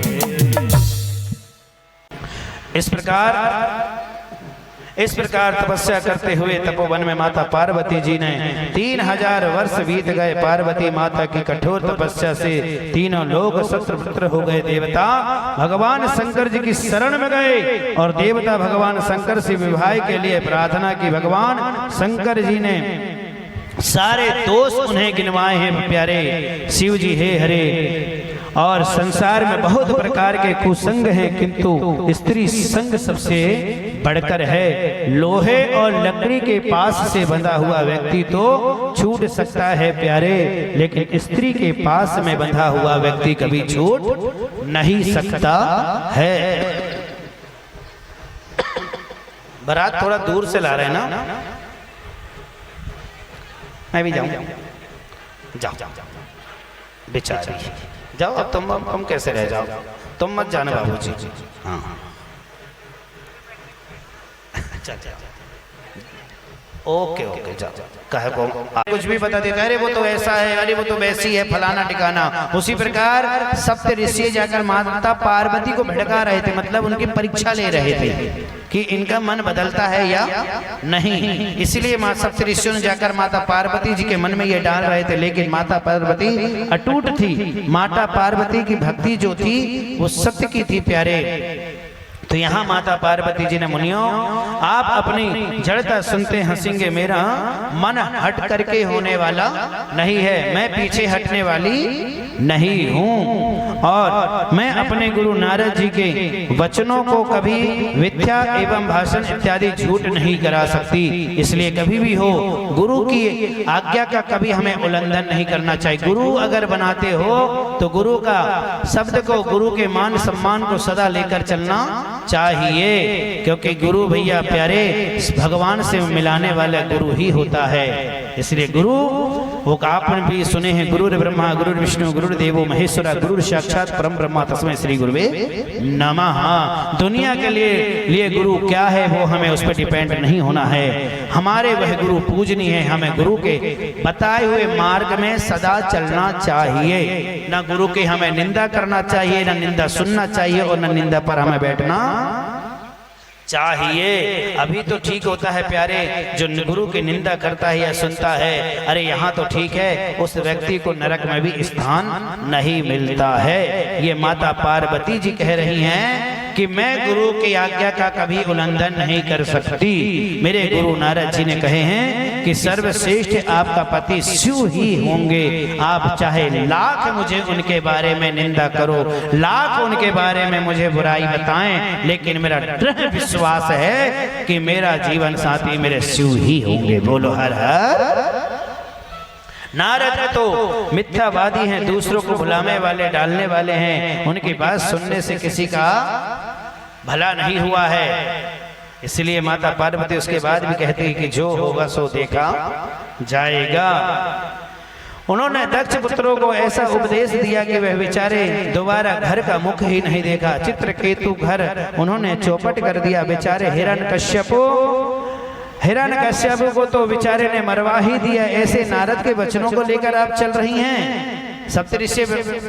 इस प्रकार तपस्या करते हुए तपोवन में माता पार्वती जी ने 3000 वर्ष बीत गए। पार्वती माता की कठोर तपस्या से तीनों लोग शस्त्रपुत्र हो गए। देवता भगवान शंकर जी की शरण में गए और देवता भगवान शंकर से विवाह के लिए प्रार्थना की। भगवान शंकर जी ने सारे दोष उन्हें गिनवाए हैं प्यारे शिव जी हे हरे। और संसार में बहुत प्रकार के कुसंग हैं, किंतु स्त्री संग सबसे बढ़कर है। लोहे और लकड़ी के पास से बंधा हुआ व्यक्ति तो छूट सकता है प्यारे, लेकिन स्त्री के पास में बंधा हुआ व्यक्ति कभी छूट नहीं सकता है। बारात थोड़ा दूर से ला रहे हैं ना, मैं भी जाऊं। जाओ बेचारी जाओ, अब तुम कैसे रह जाओ, तुम मत जाना बाबूजी। हाँ ओके ओके जाओ। कहे को कुछ भी बता देता है, अरे वो तो ऐसा है, अरे वो तो वैसी है, फलाना ठिकाना। उसी प्रकार सप्त ऋषि जाकर माता पार्वती को भड़का रहे थे, मतलब उनकी परीक्षा ले रहे थे कि इनका मन बदलता है या नहीं। इसलिए मां सप्त ऋषियों ने जाकर माता पार्वती जी के मन में ये डाल रहे थे, लेकिन माता पार्वती अटूट थी। माता पार्वती की भक्ति जो थी वो सत्य की थी प्यारे। तो यहाँ माता पार्वती जी ने, मुनियों आप अपनी जड़ता सुनते हंसेंगे, मेरा मन हट करके होने वाला नहीं है, मैं पीछे हटने वाली नहीं हूँ। और मैं अपने गुरु नारद जी के वचनों को कभी मिथ्या एवं भाषण इत्यादि झूठ नहीं करा सकती। इसलिए कभी भी हो गुरु की आज्ञा का कभी हमें उल्लंघन नहीं करना चाहिए। गुरु अगर बनाते हो तो गुरु का शब्द को, गुरु के मान सम्मान को सदा लेकर चलना चाहिए, क्योंकि गुरु भैया प्यारे भगवान से मिलाने वाला गुरु ही होता है। इसलिए गुरु वो आपने भी सुने हैं, गुरु ब्रह्मा गुरु विष्णु गुरु देवो महेश्वरा गुरु साक्षात परम ब्रह्मा तस्मै श्री गुरुवे नमः। दुनिया के लिए गुरु क्या है वो हमें उस पर डिपेंड नहीं होना है। हमारे वह गुरु पूजनीय है, हमें गुरु के बताए हुए मार्ग में सदा चलना चाहिए। न गुरु की हमें निंदा करना चाहिए, न निंदा सुनना चाहिए, और न निंदा पर हमें बैठना चाहिए। अभी तो ठीक होता है प्यारे, जो गुरु की निंदा करता है या सुनता है, अरे यहाँ तो ठीक है, उस व्यक्ति को नरक में भी स्थान नहीं मिलता है। ये माता पार्वती जी कह रही हैं कि मैं गुरु की आज्ञा का कभी उल्लंघन नहीं कर सकती। मेरे गुरु नारद जी ने कहे हैं कि सर्वश्रेष्ठ आपका पति शिव ही होंगे। आप चाहे लाख मुझे उनके बारे में निंदा करो, लाख उनके बारे में मुझे बुराई बताएं, लेकिन मेरा दृढ़ विश्वास है कि मेरा जीवन साथी मेरे शिव ही होंगे। बोलो हर हर। नारद तो मिथ्यावादी हैं, दूसरों को भुलाने वाले, डालने वाले हैं। उनकी बात सुनने से किसी का भला नहीं हुआ है। इसलिए माता पार्वती उसके बाद भी कहती है कि जो होगा सो देखा जाएगा। उन्होंने दक्ष पुत्रों को ऐसा उपदेश दिया कि वह बेचारे दोबारा घर का मुख ही नहीं देखा। चित्रकेतु घर उन्होंने चौपट कर दिया। बेचारे हिरण्यकश्यप को तो बेचारे ने मरवा ही दिया। ऐसे नारद के वचनों को लेकर आप चल रही हैं। सप्तऋषि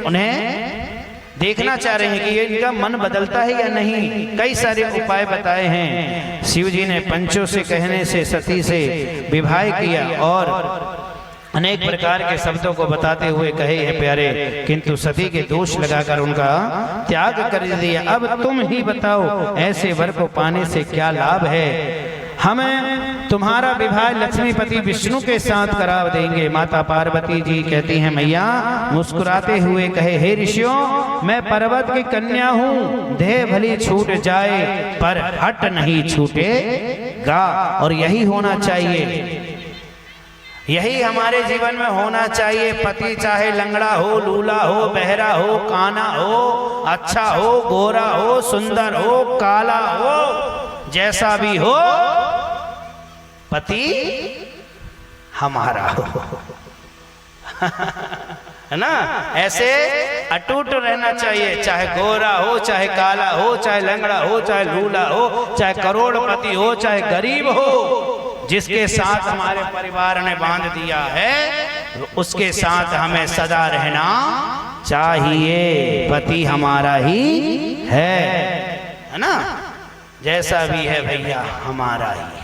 उन्हें देखना चाह रहे हैं कि ये इनका मन बदलता है या नहीं। कई सारे उपाय बताए हैं। शिव जी ने पंचों से कहने से सती से विवाह किया और अनेक प्रकार के शब्दों को बताते हुए कहे हैं प्यारे, किंतु सती के दोष लगाकर उनका त्याग कर दिया। अब तुम ही बताओ ऐसे वर को पाने से क्या लाभ है। हमें तुम्हारा विवाह लक्ष्मीपति विष्णु के साथ करा देंगे। माता पार्वती जी कहती हैं मैया, मुस्कुराते हुए कहे हे ऋषियों, मैं पर्वत की कन्या हूँ। देह भली छूट जाए पर हट नहीं छूटेगा। और यही होना चाहिए, यही हमारे जीवन में होना चाहिए। पति चाहे लंगड़ा हो, लूला हो, बहरा हो, काना हो, अच्छा हो, गोरा हो, सुंदर हो, काला हो, जैसा भी हो, पति हमारा हो। है ना। ऐसे अटूट रहना चाहिए। चाहे गोरा हो, चाहे काला हो, चाहे लंगड़ा हो, चाहे लूला हो, चाहे करोड़पति हो, चाहे गरीब हो, जिसके साथ हमारे परिवार ने बांध दिया है उसके साथ हमें सदा रहना चाहिए। पति हमारा ही है ना। जैसा भी है भैया हमारा ही है,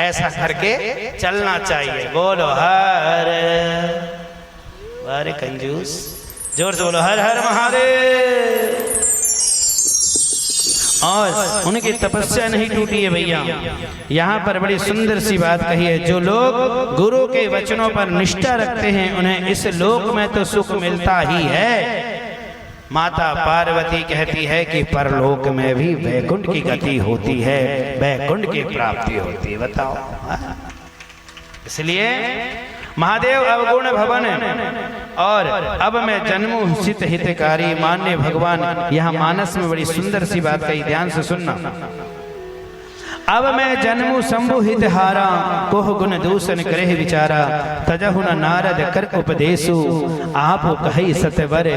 ऐसा करके चलना चाहिए। बोलो हर अरे कंजूस, जोर से बोलो हर हर महादेव। और उनकी तपस्या नहीं टूटी है भैया। यहाँ पर बड़ी सुंदर सी बात कही है, जो लोग गुरु के वचनों पर निष्ठा रखते हैं उन्हें इस लोक में तो सुख मिलता ही है। माता पार्वती कहती है कि परलोक में भी वैकुंठ की गति होती है, वैकुंठ की प्राप्ति होती है। बताओ। इसलिए महादेव अवगुण भवन और अब मैं जन्मू सित हितकारी मान्य भगवान। यहाँ मानस में बड़ी सुंदर सी बात कही, ध्यान से सुनना। अब मैं जन्मू शंभु हित हारा, कोह गुण दूषण ग्रह विचारा, तजहु न नारद कर उपदेशु, आप कही सतवर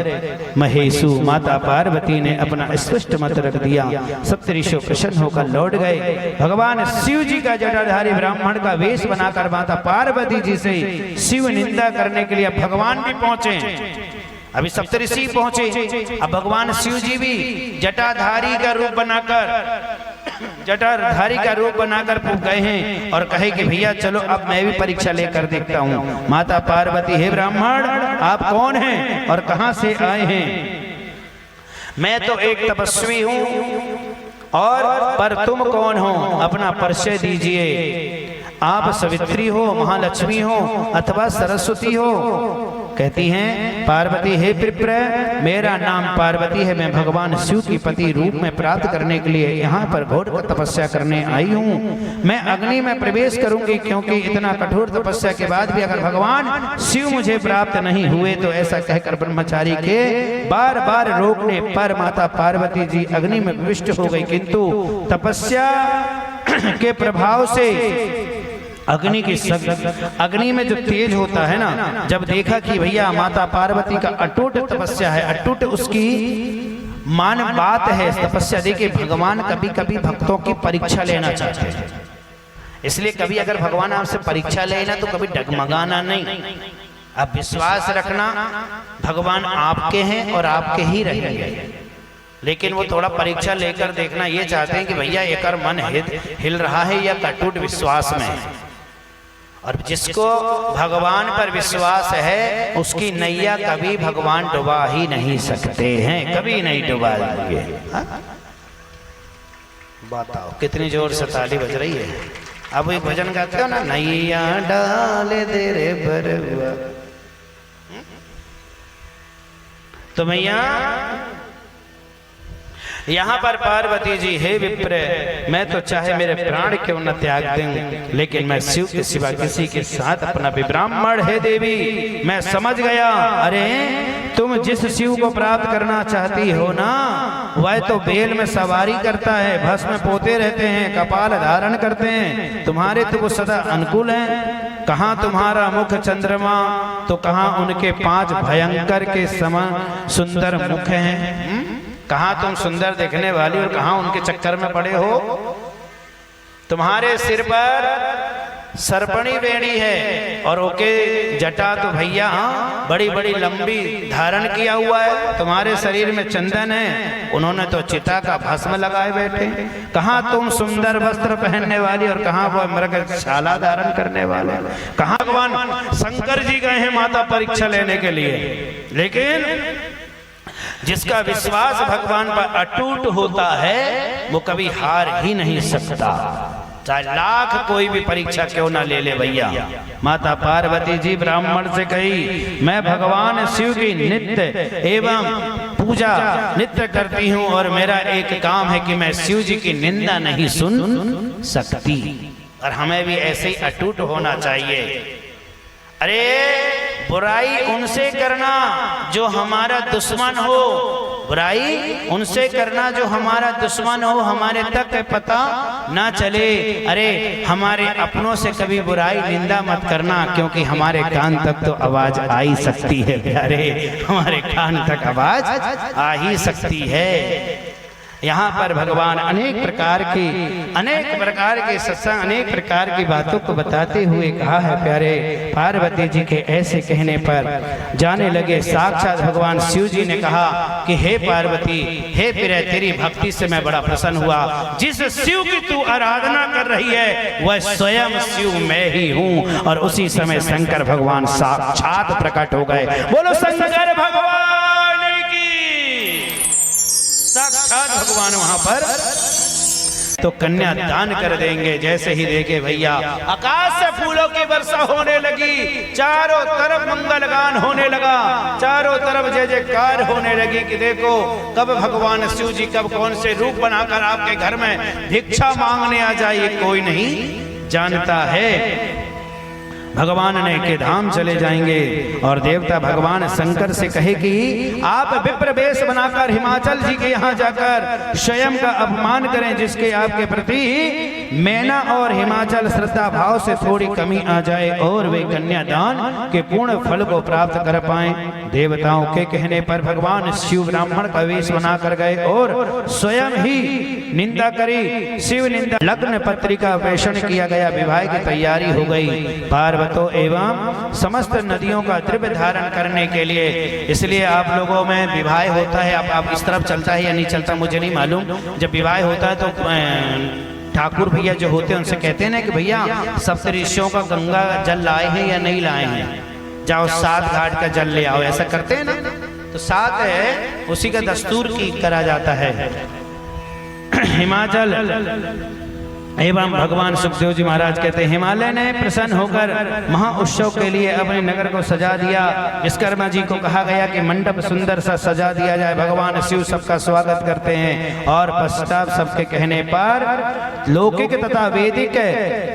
महेशु। माता पार्वती ने अपना स्पष्ट मत रख दिया। सप्तऋषि प्रसन्न होकर लौट गए। भगवान शिव जी का जटाधारी ब्राह्मण का वेश बनाकर माता पार्वती जी से शिव निंदा करने के लिए भगवान भी पहुंचे। अभी सप्तऋषि पहुंचे, अब भगवान शिव जी भी जटाधारी का रूप बनाकर गए हैं और कहे कि भैया चलो अब मैं भी परीक्षा लेकर देखता हूँ। माता पार्वती, हे ब्राह्मण आप कौन हैं और कहां से आए हैं? मैं तो एक तपस्वी हूँ और पर तुम कौन हो, अपना परिचय दीजिए। आप सवित्री हो, महालक्ष्मी हो अथवा सरस्वती हो? कहती हैं पार्वती, हे विप्र मेरा नाम पार्वती है। मैं भगवान शिव की पति रूप में प्राप्त करने के लिए यहाँ पर घोर तपस्या करने आई हूँ। मैं अग्नि में प्रवेश करूंगी, क्योंकि इतना कठोर तपस्या के बाद भी अगर भगवान शिव मुझे प्राप्त नहीं हुए तो ऐसा कहकर ब्रह्मचारी के बार बार रोकने पर माता पार्वती जी अग्नि में प्रविष्ट हो गई। किंतु तपस्या के प्रभाव से अग्नि में जो तेज होता है ना, जब देखा कि भैया माता पार्वती का अटूट तपस्या है, अटूट उसकी मान बात है तपस्या। देखिए भगवान कभी कभी भक्तों की परीक्षा लेना चाहते हैं। इसलिए कभी अगर भगवान आपसे परीक्षा लेना तो कभी डगमगाना नहीं, अब विश्वास रखना भगवान आपके हैं और आपके ही रहेंगे। लेकिन वो थोड़ा परीक्षा लेकर देखना ये चाहते हैं कि भैया एक मन हिल रहा है या अटूट विश्वास में है। और जिसको भगवान पर विश्वास है उसकी नैया कभी भगवान डुबा ही नहीं सकते हैं, कभी नहीं डुबा देंगे। बताओ कितनी जोर से ताली बज रही है। अब एक भजन गाते हो ना, नैया डाल दे रे बरुआ, तो मैया यहाँ पर पार्वती जी, हे विप्र, मैं तो चाहे मेरे प्राण क्यों न त्याग दें, लेकिन मैं शिव के सिवा किसी के साथ अपना विब्राह्मण है देवी। मैं समझ गया, अरे तुम जिस शिव को प्राप्त करना चाहती हो ना, वह तो बेल में सवारी करता है, भस्म पोते रहते हैं, कपाल धारण करते हैं, तुम्हारे तो वो सदा अनुकूल हैं। कहाँ तुम्हारा मुख चंद्रमा, तो कहाँ उनके 5 भयंकर के समान सुंदर मुख हैं। कहाँ तुम सुंदर देखने वाली और कहाँ उनके चक्कर में पड़े हो। तुम्हारे सिर पर सरपणी बेड़ी है और ओके जटा तो भैया बड़ी बड़ी लंबी धारण किया हुआ है। तुम्हारे शरीर में चंदन है, उन्होंने तो चिता का भस्म लगाए बैठे। कहाँ तुम सुंदर वस्त्र पहनने वाली और कहाँ वो मृग छाला धारण करने वाले। कहाँ भगवान शंकर जी गए हैं माता परीक्षा लेने के लिए, लेकिन जिसका विश्वास भगवान पर अटूट होता है वो कभी हार ही नहीं सकता, चाहे लाख कोई भी परीक्षा क्यों ना ले ले भैया। माता पार्वती जी ब्राह्मण से कही, मैं भगवान शिव की नित्य एवं पूजा नित्य करती हूँ और मेरा एक काम है कि मैं शिव जी की निंदा नहीं सुन सकती, और हमें भी ऐसे ही अटूट होना चाहिए। अरे बुराई उनसे करना जो हमारा दुश्मन हो, बुराई उनसे करना जो हमारा दुश्मन हो, हमारे तक पता ना चले। अरे हमारे अपनों से कभी बुराई निंदा मत करना, क्योंकि हमारे कान तक तो आवाज आ ही सकती है प्यारे, हमारे कान तक आवाज आ ही सकती है। यहाँ पर भगवान अनेक प्रकार के सत्संग, अनेक प्रकार की बातों को बताते हुए कहा है प्यारे। पार्वती जी के ऐसे कहने पर जाने लगे साक्षात भगवान शिव जी ने कहा कि हे पार्वती, हे प्रिय, तेरी भक्ति से मैं बड़ा प्रसन्न हुआ। जिस शिव की तू आराधना कर रही है वह स्वयं शिव मैं ही हूँ। और उसी समय शंकर भगवान साक्षात प्रकट हो गए। बोलो शंकर भगवान की। साक्षात भगवान वहां पर तो कन्या दान कर देंगे। जैसे ही देखे भैया आकाश से फूलों की वर्षा होने लगी, चारों तरफ मंगल गान होने लगा, चारों तरफ जय जयकार होने लगी कि देखो कब भगवान शिव जी कब कौन से रूप बनाकर आपके घर में भिक्षा मांगने आ जाए, कोई नहीं जानता है। भगवान ने के धाम चले जाएंगे और देवता भगवान शंकर से कहे कि आप विप्र वेश बनाकर हिमाचल जी के यहाँ जाकर स्वयं का अपमान करें, जिसके आपके प्रति मैना और हिमाचल श्रद्धा भाव से थोड़ी कमी आ जाए और वे कन्यादान के पूर्ण फल को प्राप्त कर पाएं। देवताओं के कहने पर भगवान शिव ब्राह्मण का वेश बनाकर गए और स्वयं ही निंदा करी, शिव निंदा। लग्न पत्रिका पेषण किया गया, विवाह की तैयारी हो गई। पार्वतो एवं समस्त नदियों का द्रव्य धारण करने के लिए, इसलिए आप लोगों में विवाह होता है, आप इस तरफ चलता है या नहीं चलता मुझे नहीं मालूम। जब विवाह होता है तो ठाकुर भैया जो होते हैं उनसे कहते हैं ना कि भैया सप्त ऋषियों का गंगा जल लाए हैं या नहीं लाए हैं, जाओ 7 घाट का जल ले आओ, ऐसा करते हैं ना। तो 7 है उसी का दस्तूर की करा जाता है। हिमाचल एवं भगवान सुखदेव जी महाराज कहते हैं हिमालय ने प्रसन्न होकर महा उत्सव के लिए अपने नगर को सजा दिया। विश्वकर्मा जी को कहा गया कि मंडप सुंदर सा सजा दिया जाए। भगवान शिव सबका स्वागत करते हैं और पश्चात सबके कहने पर लौकिक तथा वैदिक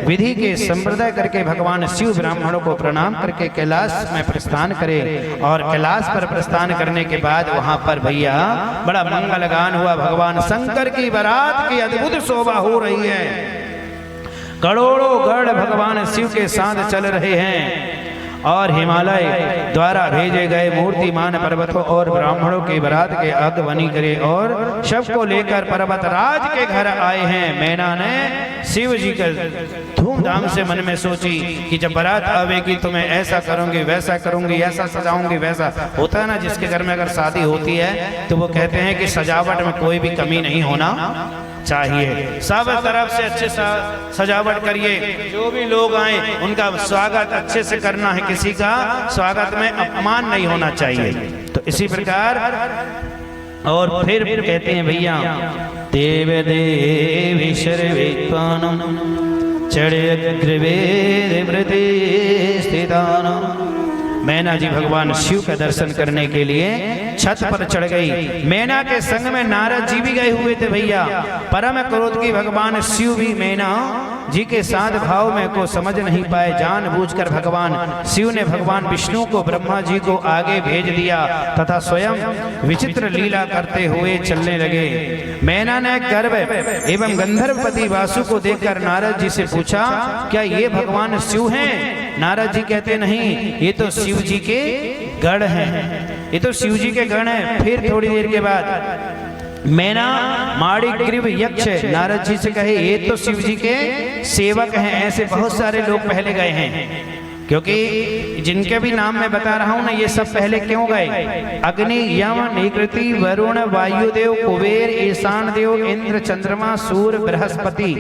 विधि के संप्रदाय करके भगवान शिव ब्राह्मणों को प्रणाम करके कैलाश में प्रस्थान करे। और कैलाश पर प्रस्थान करने के बाद वहां पर भैया बड़ा मंगल गान हुआ। भगवान शंकर की बारात की अद्भुत शोभा हो रही है। करोड़ों गढ़ भगवान शिव के साथ चल रहे हैं और हिमालय द्वारा भेजे गए मूर्तिमान पर्वतों और ब्राह्मणों की बारात के अगवनी करे और शव को लेकर पर्वत राज के घर आए हैं। मैना ने शिव जी का धूमधाम से मन में सोची कि जब बारात आवेगी तो मैं ऐसा करूंगी, वैसा करूंगी, ऐसा सजाऊंगी, वैसा होता है ना। जिसके घर में अगर शादी होती है तो वो कहते हैं कि सजावट में कोई भी कमी नहीं होना चाहिए, सब तरफ से अच्छे सजावट करिए, जो भी लोग आए उनका स्वागत अच्छे से करना है, किसी का स्वागत में अपमान नहीं होना चाहिए। तो इसी प्रकार और फिर कहते हैं भैया देव देवी शर्वित्वानं चढ़ग्रवेद व्रते स्थितानां। मैना जी भगवान शिव का दर्शन करने के लिए छत पर चढ़ गई। मैना के संग में नारद जी भी गए हुए थे भैया। परम क्रोध की भगवान शिव भी मैना जी के साथ भाव में को समझ नहीं पाए। जानबूझकर भगवान शिव ने भगवान विष्णु को ब्रह्मा जी को आगे भेज दिया तथा स्वयं विचित्र लीला करते हुए चलने लगे। मैना ने गर्भ एवं गंधर्वपति वासु को देखकर नारद जी से पूछा, क्या ये भगवान शिव हैं? नारद जी कहते नहीं, ये तो शिव जी के गण हैं, ये तो शिव जी के गण हैं। फिर थोड़ी देर के बाद मैना माणिग्रीव यक्ष नारद जी से कहे, ये तो शिव जी के सेवक हैं। ऐसे बहुत सारे लोग पहले गए हैं, क्योंकि जिनके भी नाम मैं बता रहा हूं ना, ये सब पहले क्यों गए? अग्नि, यम, निकृति, वरुण, वायुदेव, कुबेर, ईशान देव, इंद्र, चंद्रमा, सूर्य, बृहस्पति,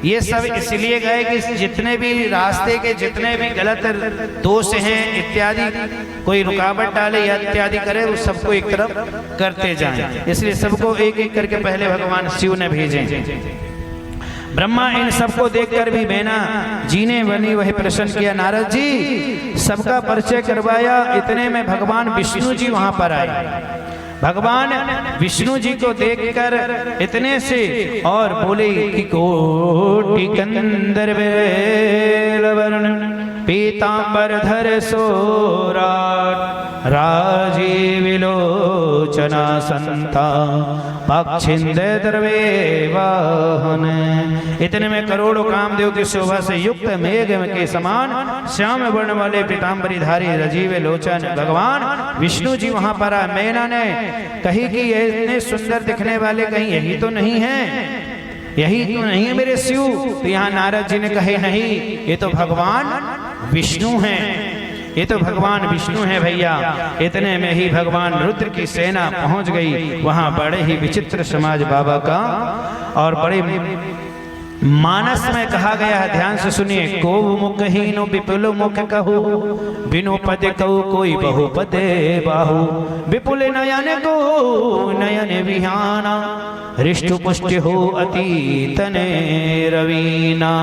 ये सब इसलिए गए कि जितने भी रास्ते के जितने भी गलत दोष हैं इत्यादि, कोई रुकावट डाले या इत्यादि करे, वो सबको एक तरफ करते जाएं। इसलिए सबको एक एक करके पहले भगवान शिव ने भेजे। ब्रह्मा इन सबको देखकर भी मैना जी ने बनी वही प्रश्न किया। नारद जी सबका परिचय करवाया। इतने में भगवान विष्णु जी वहां पर आए। भगवान विष्णु जी को देखकर इतने से और बोले कि कोटि गंधर्व पीतांबर धर सोराट राजीव विलोचना संता पक्षिंद द्रवे वाहन। इतने में करोड़ों कामदेव की शोभा से युक्त मेघ के समान श्याम वर्ण वाले पीतांबरी धारी राजीव लोचन भगवान विष्णु जी वहां पर आए। मैना ने कही कि ये इतने सुंदर दिखने वाले कहीं यही तो नहीं है, यही तो नहीं है मेरे शिव? तो यहाँ नारद जी ने कहे नहीं, ये तो भगवान विष्णु हैं, ये तो भगवान विष्णु हैं भैया। इतने में ही भगवान रुद्र की सेना पहुंच गई। वहां बड़े ही विचित्र समाज बाबा का और बड़े मानस में कहा गया है, ध्यान से सुनिए। को मुखहीनो विपुल मुख कहू, बिनु पद कहू कोई बहुपद बाहु, विपुल नयन को नयन विहाना, हृष्टु पुष्टि हो अति तने रवीना।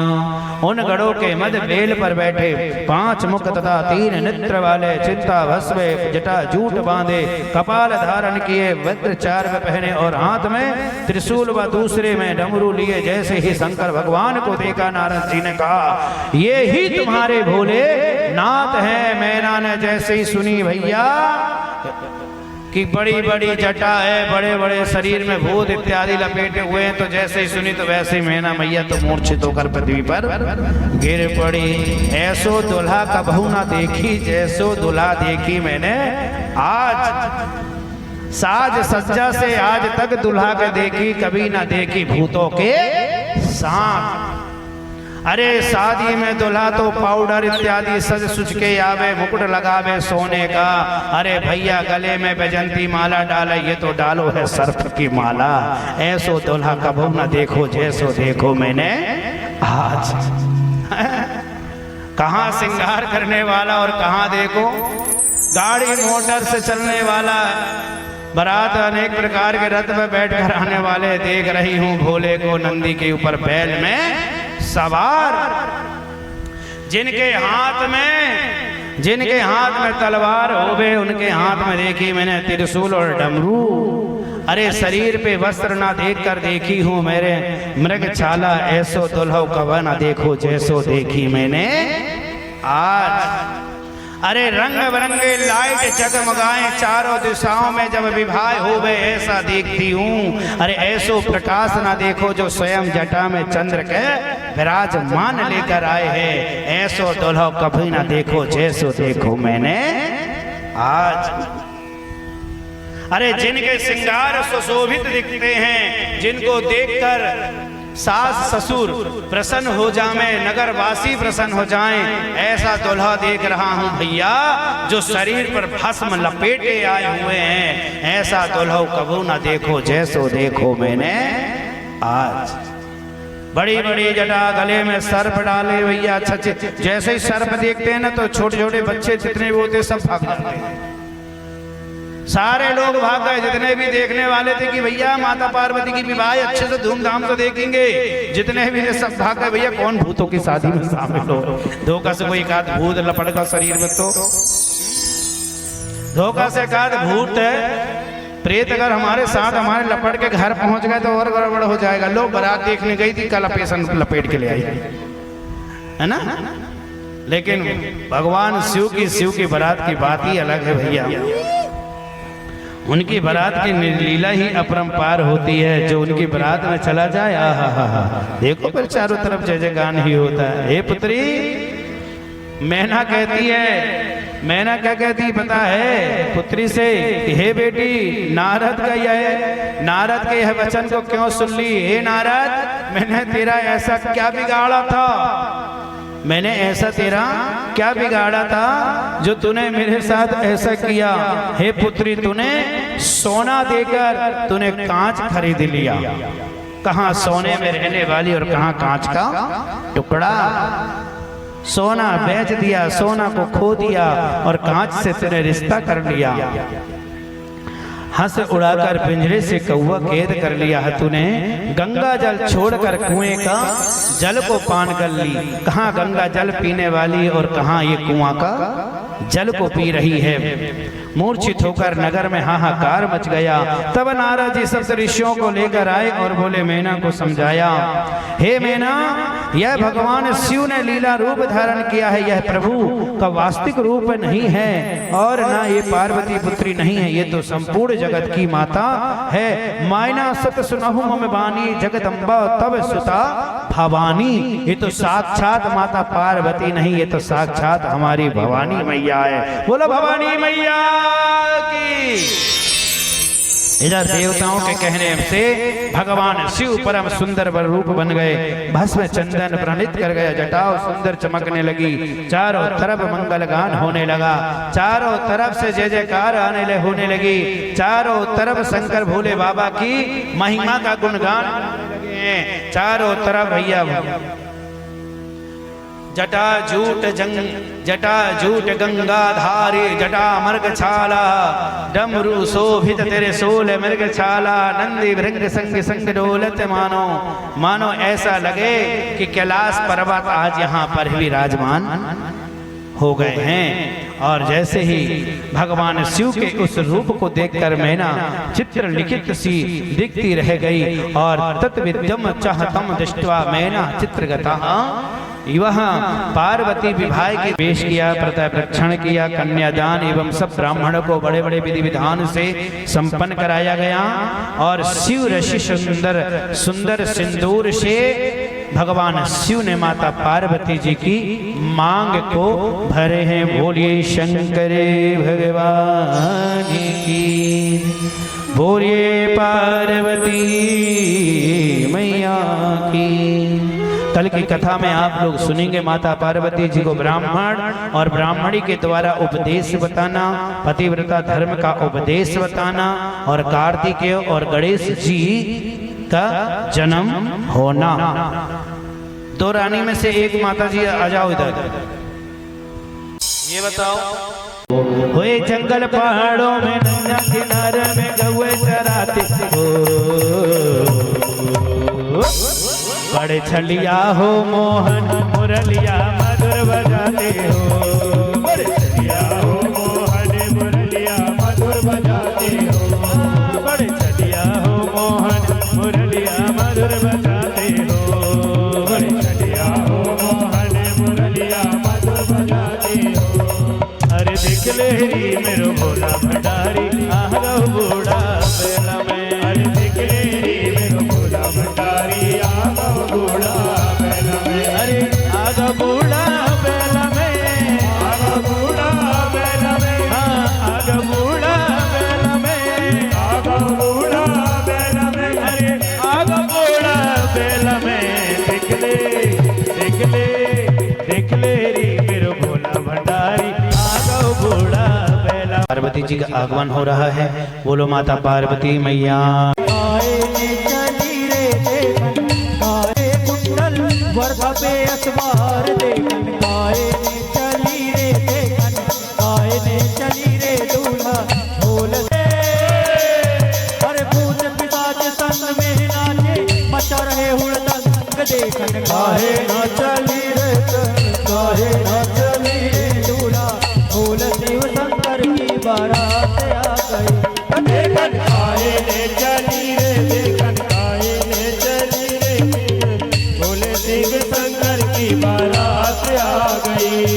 उन गढ़ों के मध्य बेल पर बैठे 5 मुख तथा 3 नेत्र वाले, चिंता भस्म जटा जूट बांधे, कपाल धारण किए, वज्र चार्व पहने और हाथ में त्रिशूल व दूसरे में डमरू लिए, जैसे ही शंकर भगवान को देखा नारद जी ने कहा, ये ही तुम्हारे भोले नाथ हैं। मैना ने जैसे ही सुनी भैया कि बड़ी बड़ी जटा है, बड़े बड़े शरीर में भूत इत्यादि लपेटे हुए हैं, तो जैसे ही सुनी तो वैसे ही मैना मैया तो मूर्छित होकर पृथ्वी पर गिर पड़ी। ऐसो दुल्हा कबहू ना देखी, जैसो दुल्हा देखी मैंने आज, साज सज्जा से आज तक दुल्हा के देखी, कभी ना देखी भूतों के साथ। अरे शादी में दुल्हा तो पाउडर इत्यादि सज सुच के आवे, मुकुट लगावे सोने का। अरे भैया गले में बैजंती माला डाले, ये तो डालो है सर्प की माला। ऐसो दुल्हा कबू ना देखो, जैसो देखो मैंने आज। कहाँ श्रृंगार करने वाला और कहाँ देखो गाड़ी मोटर से चलने वाला, बारात अनेक प्रकार के रथ में बैठकर आने वाले देख रही हूँ भोले को नंदी के ऊपर बैल में सवार, जिनके हाथ में तलवार होवे, उनके हाथ में देखी मैंने त्रिशूल और डमरू। अरे शरीर पे वस्त्र ना देखकर देखी हूँ मेरे मृग छाला, ऐसो दुल्हो कब ना देखो, जैसो देखी मैंने आज। अरे रंग बिरंगे लाइट जगमगाए चारों दिशाओं में, जब विवाह होवे ऐसा देखती हूँ। अरे ऐसो प्रकाश ना देखो, जो स्वयं जटा में चंद्र के विराजमान लेकर आए हैं। ऐसो दुल्हो कभी ना देखो, जैसो देखो मैंने आज। अरे जिनके श्रृंगार सुशोभित दिखते हैं, जिनको देखकर सास ससुर प्रसन्न हो जाए, नगर वासी प्रसन्न हो जाएं, ऐसा दुल्हा देख रहा हूं भैया, जो शरीर पर भस्म लपेटे आए हुए हैं। ऐसा दुल्हा कबू ना देखो, जैसो देखो मैंने आज। बड़ी बड़ी जटा, गले में सर्प डाले भैया, अच्छे जैसे ही सर्प देखते हैं ना, तो छोटे छोटे बच्चे जितने भी होते सब भाग जाते हैं। सारे लोग भाग गए, जितने भी देखने वाले थे कि भैया माता पार्वती की विवाह अच्छे से धूमधाम से देखेंगे, जितने भी थे सब भाग गए। भैया कौन भूतों की शादी में शामिल हो, धोखा से कोई एक आध भूत लपट का शरीर में, तो धोखा से एक आध भूत प्रेत अगर हमारे साथ हमारे लपट के घर पहुंच गए तो और गड़बड़ हो जाएगा। लोग बारात देखने गई थी, कल पेशन लपेट के ले आई, है ना। लेकिन भगवान शिव की बारात की बात ही अलग है भैया। उनकी बारात की लीला ही अपरंपार होती है। जो उनकी बारात में चला जाए, आहा, देखो फिर चारों तरफ जय जयगान ही होता है। हे पुत्री, मैना कहती है, मैना क्या कहती पता है पुत्री से, हे बेटी, नारद का नारद के यह वचन को क्यों सुन ली? हे नारद, मैंने तेरा ऐसा क्या बिगाड़ा था, मैंने ऐसा तेरा क्या बिगाड़ा था जो तूने मेरे साथ ऐसा किया? हे पुत्री, तूने सोना देकर तूने कांच खरीद लिया। कहां सोने में रहने वाली और कहां कांच का टुकड़ा। सोना बेच दिया, सोना को खो दिया और कांच से तूने रिश्ता कर लिया। हंस उड़ाकर पिंजरे से कौवा कैद कर लिया है तूने। गंगा जल छोड़कर कुएं का जल को पान कर ली। कहां गंगा जल पीने वाली और कहां ये कुआं का जल को पी रही है। मूर्छित होकर नगर में हाहाकार मच गया। तब नारद जी सब ऋषियों को लेकर आए और बोले, मैना को समझाया, हे मैना, यह भगवान शिव ने लीला रूप धारण किया है, यह प्रभु का वास्तविक रूप नहीं है और ना ये पार्वती पुत्री नहीं है, ये तो संपूर्ण जगत की माता है। मायना सत सुनहु मम बानी, जगदम्बा तब सुता भवानी। ये तो साक्षात माता पार्वती नहीं, ये तो साक्षात हमारी भवानी मैया है। बोलो भवानी मैया की। इधर देवताओं के कहने से भगवान शिव परम सुंदर रूप बन गए। भस्म चंदन प्रणित कर गया, जटाओं सुंदर चमकने लगी, चारों तरफ मंगल गान होने लगा, चारों तरफ से जय जयकार होने लगी, चारों तरफ शंकर भोले बाबा की महिमा का गुणगान लगे। चारों तरफ भैया जटा जूट गंगाधारी, जटा मृग छाला, डमरू शोभित तेरे सोल मृग छाला, नंदी भृंग संग संग डोलत मानो ऐसा लगे कि कैलाश पर्वत आज यहाँ पर भी विराजमान हो गए हैं। और जैसे ही भगवान शिव के उस रूप को देखकर मैना चित्र लिखित सी दिखती रह गई। और तत्विद्यम चाहतम दृष्ट्वा मैना चित्रगता, वहाँ पार्वती विवाह के पेश किया, प्रतिप्रक्षण किया, कन्यादान एवं सब ब्राह्मणों को बड़े बड़े विधि विधान से संपन्न कराया गया। और शिव ऋषि सुंदर सिंदूर से भगवान शिव ने माता पार्वती जी की मांग को भरे हैं। बोलिए शंकर भगवान की, बोलिए पार्वती मैया की। कल की कथा में आप लोग सुनेंगे माता पार्वती जी को ब्राह्मण और ब्राह्मणी के द्वारा उपदेश बताना, पतिव्रता धर्म का उपदेश बताना, और कार्तिकेय और गणेश जी का जन्म होना। दो रानी में से एक माता जी आ जाओ इधर, ये बताओ। हुए जंगल पहाड़ों में नैना किनारे में गौए चराते हो, बड़े छलिया हो मोहन मुरलिया मधुर बजाते हो, बड़े छलिया हो मोहन मुरलिया मधुर बजाते हो, बड़े छलिया हो मोहन मुरलिया मधुर बजाते हो, बड़े छलिया हो मोहन मुरलिया मधुर बजाते हो। अरे देख लेरी मेरो भोला भंडारी, आहो बूढ़ा बेला में, अरे देख लेरी मेरो भोला भंडारी, आगो बूढ़ा बेला में, अरे आगा बूढ़ा बेला में, आगो बूढ़ा बेला में, हाँ आगा बूढ़ा बेला में, आगो बूढ़ा बेला में, अरे आगा बूढ़ा बेला में। देख ले री मेरो भोला भंडारी, आगा बूढ़ा बेला। पार्वती जी का आगमन हो रहा है। बोलो माता पार्वती मैया। वर्षा पे अखबार देखन गाए ने चली रे देखन, गाए ने चली रे दूल्हा ढोल चढ़े हुड़दंग देखन काहे न चली रे तन काहे न चली रे दूल्हा फूल शिव शंकर की बारात आ गई देखन काहे ने चली रे देखन काहे ने चली रे भोले शिव शंकर की बारात आ गई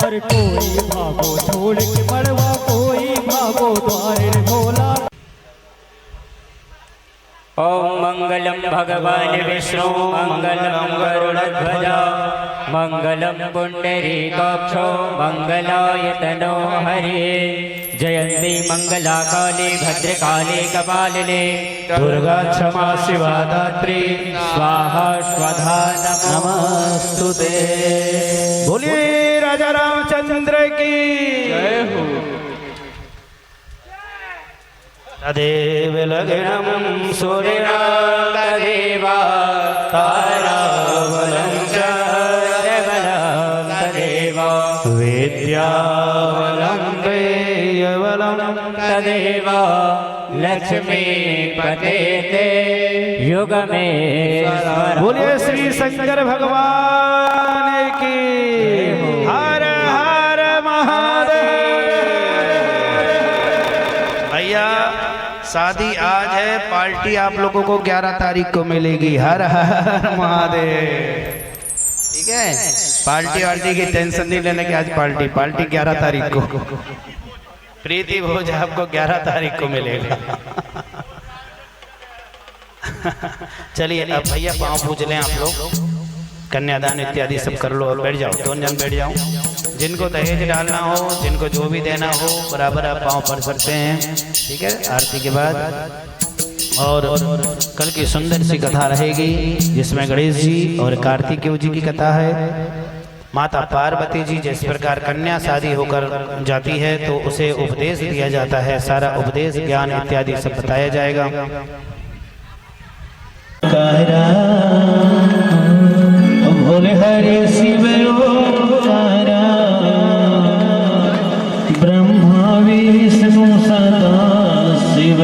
अरे कोई भागो छोड़ के मड़वा कोई भागो द्वारे भोला ओम मंगलम भगवान विष्णु मंगलम गरुड़ध्वजा मंगलम पुंडरीकाक्षो मंगलायतनो हरे जयंती मंगला काली भद्रकाली कपालिनी दुर्गा क्षमा शिवा दात्री स्वाहा स्वधा नमस्तुते। बोलिए राजा रामचंद्र की जय हो। तदेव लग्नम सूर्यदेवा ताराबलं च बलं तदेव विद्यावलं देयवलं तदेव लक्ष्मी पते ते युग में बोलिए श्री शंकर भगवान की हर हर महादेव। भैया शादी आज है, पार्टी आप लोगों को 11 तारीख को मिलेगी। हर हर महादेव। ठीक है, पार्टी वार्टी की टेंशन नहीं लेने की। आज पार्टी 11 तारीख को प्रीति भोज आपको 11 तारीख को मिलेगा। चलिए अब भैया पाँव पूज लें आप लोग, कन्यादान इत्यादि सब कर लो और बैठ जाओ। 2 जन बैठ जाओ। जिनको दहेज डालना हो, जिनको जो भी देना हो, बराबर आप पाँव पड़ सकते हैं। ठीक है, आरती के बाद और कल की सुंदर सी कथा रहेगी जिसमें गणेश जी और कार्तिकेय जी की कथा है। माता पार्वती जी जिस प्रकार कन्या शादी होकर जाती है तो उसे उपदेश दिया जाता है। सारा उपदेश ज्ञान इत्यादि सब बताया जाएगा। भोले हरे शिव ओंकारा ब्रह्मा विष्णु सदा शिव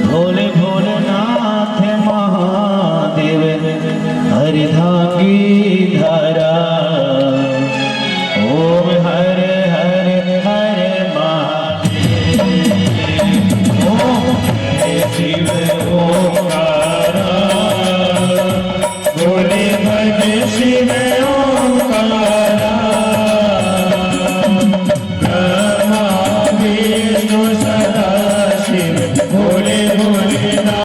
भोले भोलेनाथ महादेव हरिधागी धारा ओम हरे हरे हरे महादेव ओम हरे शिव ओंकारा भोले भजे शिव ओंकारा ब्रह्मा विष्णु